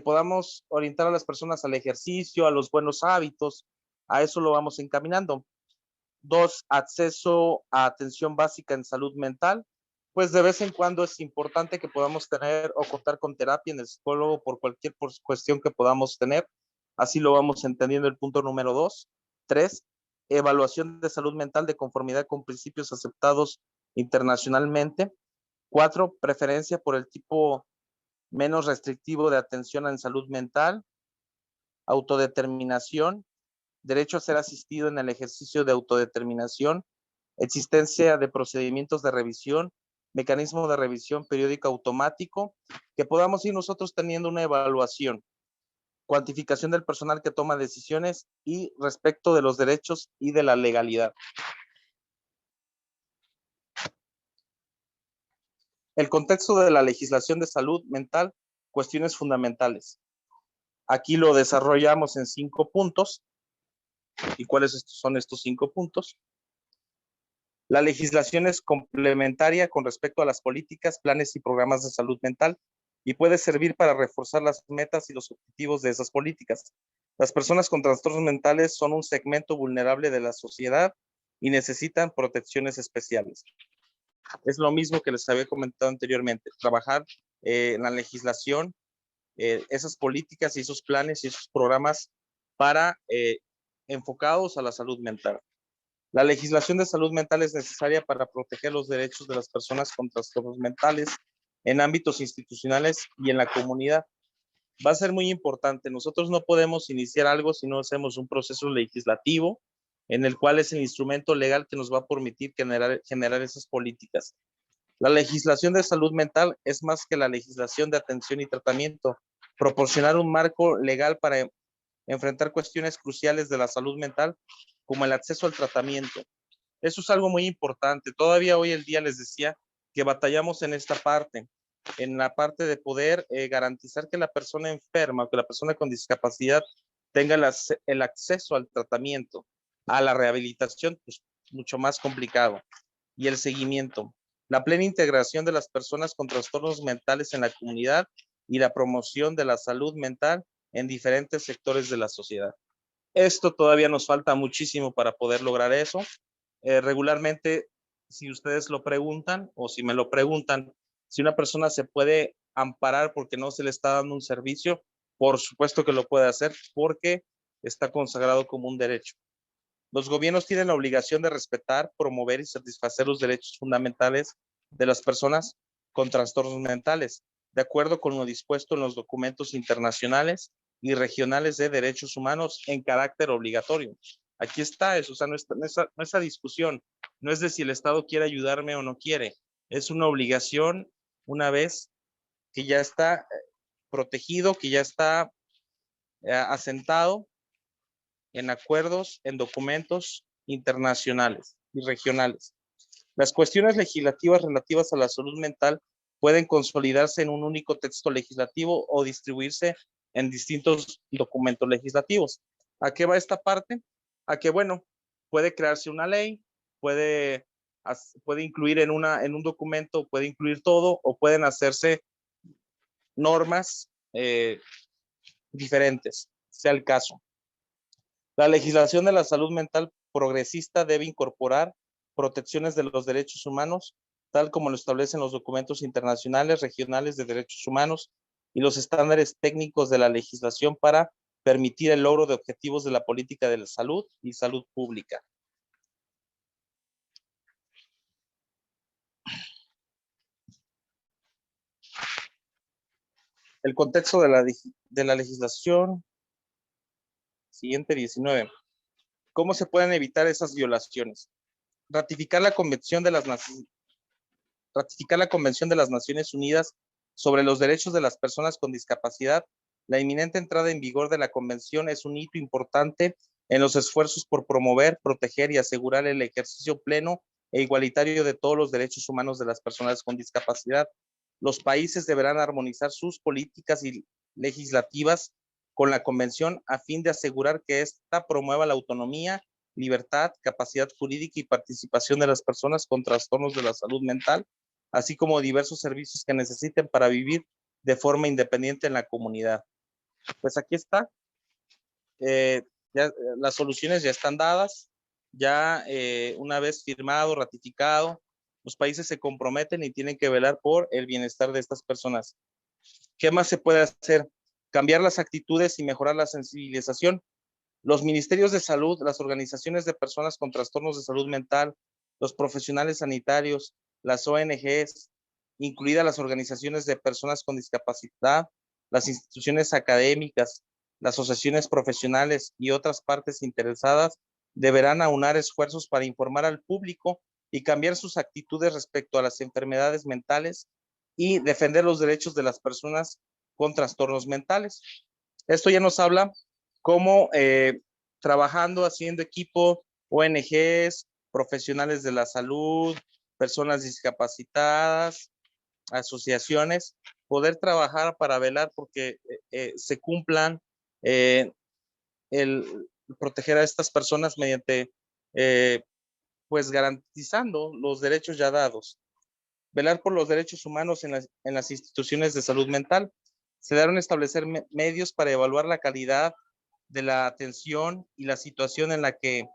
podamos orientar a las personas al ejercicio, a los buenos hábitos. A eso lo vamos encaminando. 2, acceso a atención básica en salud mental. Pues de vez en cuando es importante que podamos tener o contar con terapia en el psicólogo por cualquier cuestión que podamos tener. Así lo vamos entendiendo el punto número 2. 3, evaluación de salud mental de conformidad con principios aceptados internacionalmente. 4, preferencia por el tipo menos restrictivo de atención en salud mental. Autodeterminación, derecho a ser asistido en el ejercicio de autodeterminación, existencia de procedimientos de revisión, mecanismo de revisión periódica automático, que podamos ir nosotros teniendo una evaluación, cuantificación del personal que toma decisiones y respecto de los derechos y de la legalidad. El contexto de la legislación de salud mental, cuestiones fundamentales. Aquí lo desarrollamos en 5 puntos. ¿Y cuáles son estos 5 puntos? La legislación es complementaria con respecto a las políticas, planes y programas de salud mental y puede servir para reforzar las metas y los objetivos de esas políticas. Las personas con trastornos mentales son un segmento vulnerable de la sociedad y necesitan protecciones especiales. Es lo mismo que les había comentado anteriormente, trabajar en la legislación, esas políticas y esos planes y esos programas para enfocados a la salud mental. La legislación de salud mental es necesaria para proteger los derechos de las personas con trastornos mentales en ámbitos institucionales y en la comunidad. Va a ser muy importante. Nosotros no podemos iniciar algo si no hacemos un proceso legislativo en el cual es el instrumento legal que nos va a permitir generar esas políticas. La legislación de salud mental es más que la legislación de atención y tratamiento. Proporcionar un marco legal para enfrentar cuestiones cruciales de la salud mental, como el acceso al tratamiento. Eso es algo muy importante. Todavía hoy el día les decía que batallamos en esta parte, en la parte de poder garantizar que la persona enferma, que la persona con discapacidad tenga el acceso al tratamiento, a la rehabilitación, pues mucho más complicado. Y el seguimiento, la plena integración de las personas con trastornos mentales en la comunidad y la promoción de la salud mental en diferentes sectores de la sociedad. Esto todavía nos falta muchísimo para poder lograr eso. Regularmente, si ustedes lo preguntan o si me lo preguntan, si una persona se puede amparar porque no se le está dando un servicio, por supuesto que lo puede hacer porque está consagrado como un derecho. Los gobiernos tienen la obligación de respetar, promover y satisfacer los derechos fundamentales de las personas con trastornos mentales, de acuerdo con lo dispuesto en los documentos internacionales y regionales de derechos humanos en carácter obligatorio. Aquí está eso, o sea, no esa discusión, no es de si el Estado quiere ayudarme o no quiere, es una obligación una vez que ya está protegido, que ya está asentado en acuerdos, en documentos internacionales y regionales. Las cuestiones legislativas relativas a la salud mental pueden consolidarse en un único texto legislativo o distribuirse en distintos documentos legislativos. ¿A qué va esta parte? A que, bueno, puede crearse una ley, puede incluir en un documento, puede incluir todo, o pueden hacerse normas diferentes, sea el caso. La legislación de la salud mental progresista debe incorporar protecciones de los derechos humanos, tal como lo establecen los documentos internacionales, regionales de derechos humanos y los estándares técnicos de la legislación para permitir el logro de objetivos de la política de la salud y salud pública. El contexto de la legislación. Siguiente 19. ¿Cómo se pueden evitar esas violaciones? Ratificar la Convención de las Naciones Unidas sobre los derechos de las personas con discapacidad. La inminente entrada en vigor de la Convención es un hito importante en los esfuerzos por promover, proteger y asegurar el ejercicio pleno e igualitario de todos los derechos humanos de las personas con discapacidad. Los países deberán armonizar sus políticas y legislativas con la convención a fin de asegurar que ésta promueva la autonomía, libertad, capacidad jurídica y participación de las personas con trastornos de la salud mental, así como diversos servicios que necesiten para vivir de forma independiente en la comunidad. Pues aquí está. Las soluciones ya están dadas, ya una vez firmado, ratificado, los países se comprometen y tienen que velar por el bienestar de estas personas. ¿Qué más se puede hacer? Cambiar las actitudes y mejorar la sensibilización. Los ministerios de salud, las organizaciones de personas con trastornos de salud mental, los profesionales sanitarios, las ONGs, incluidas las organizaciones de personas con discapacidad, las instituciones académicas, las asociaciones profesionales y otras partes interesadas deberán aunar esfuerzos para informar al público y cambiar sus actitudes respecto a las enfermedades mentales y defender los derechos de las personas con trastornos mentales. Esto ya nos habla cómo trabajando, haciendo equipo, ONGs, profesionales de la salud, personas discapacitadas, asociaciones, poder trabajar para velar porque se cumplan el proteger a estas personas mediante pues garantizando los derechos ya dados. Velar por los derechos humanos en las instituciones de salud mental. Se deben establecer medios para evaluar la calidad de la atención y la situación en la que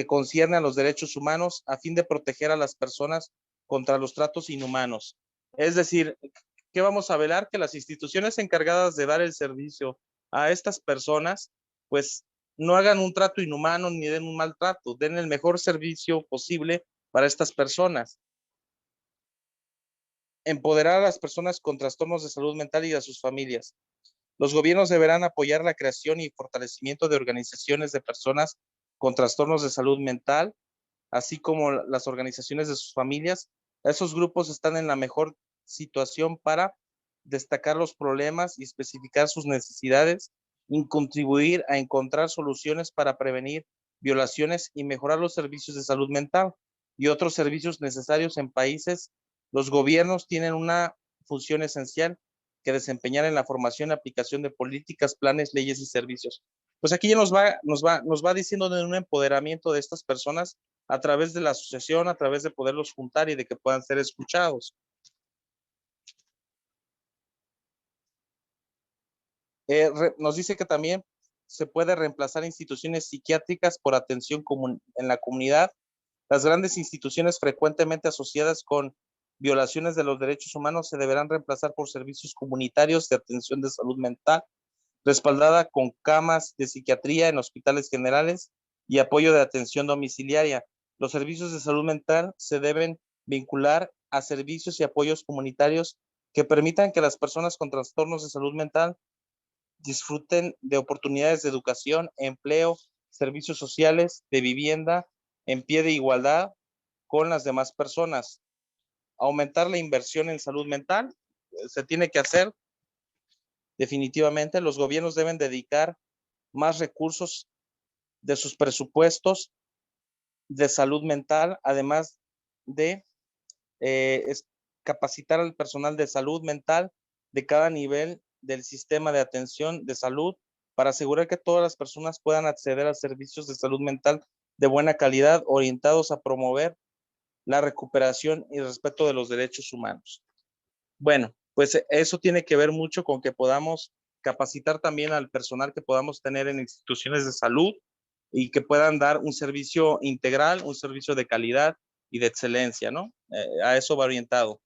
concierne a los derechos humanos a fin de proteger a las personas contra los tratos inhumanos. Es decir, ¿qué vamos a velar? Que las instituciones encargadas de dar el servicio a estas personas, pues no hagan un trato inhumano ni den un maltrato, den el mejor servicio posible para estas personas. Empoderar a las personas con trastornos de salud mental y a sus familias. Los gobiernos deberán apoyar la creación y fortalecimiento de organizaciones de personas con trastornos de salud mental, así como las organizaciones de sus familias. Esos grupos están en la mejor situación para destacar los problemas y especificar sus necesidades y contribuir a encontrar soluciones para prevenir violaciones y mejorar los servicios de salud mental y otros servicios necesarios en países. Los gobiernos tienen una función esencial que desempeñar en la formación y aplicación de políticas, planes, leyes y servicios. Pues aquí ya nos va diciendo de un empoderamiento de estas personas a través de la asociación, a través de poderlos juntar y de que puedan ser escuchados. Nos dice que también se puede reemplazar instituciones psiquiátricas por atención en la comunidad. Las grandes instituciones frecuentemente asociadas con violaciones de los derechos humanos se deberán reemplazar por servicios comunitarios de atención de salud mental, respaldada con camas de psiquiatría en hospitales generales y apoyo de atención domiciliaria. Los servicios de salud mental se deben vincular a servicios y apoyos comunitarios que permitan que las personas con trastornos de salud mental disfruten de oportunidades de educación, empleo, servicios sociales, de vivienda, en pie de igualdad con las demás personas. Aumentar la inversión en salud mental se tiene que hacer definitivamente. Los gobiernos deben dedicar más recursos de sus presupuestos de salud mental, además de capacitar al personal de salud mental de cada nivel del sistema de atención de salud para asegurar que todas las personas puedan acceder a servicios de salud mental de buena calidad orientados a promover la recuperación y respeto de los derechos humanos. Bueno, pues eso tiene que ver mucho con que podamos capacitar también al personal que podamos tener en instituciones de salud y que puedan dar un servicio integral, un servicio de calidad y de excelencia, ¿no? A eso va orientado.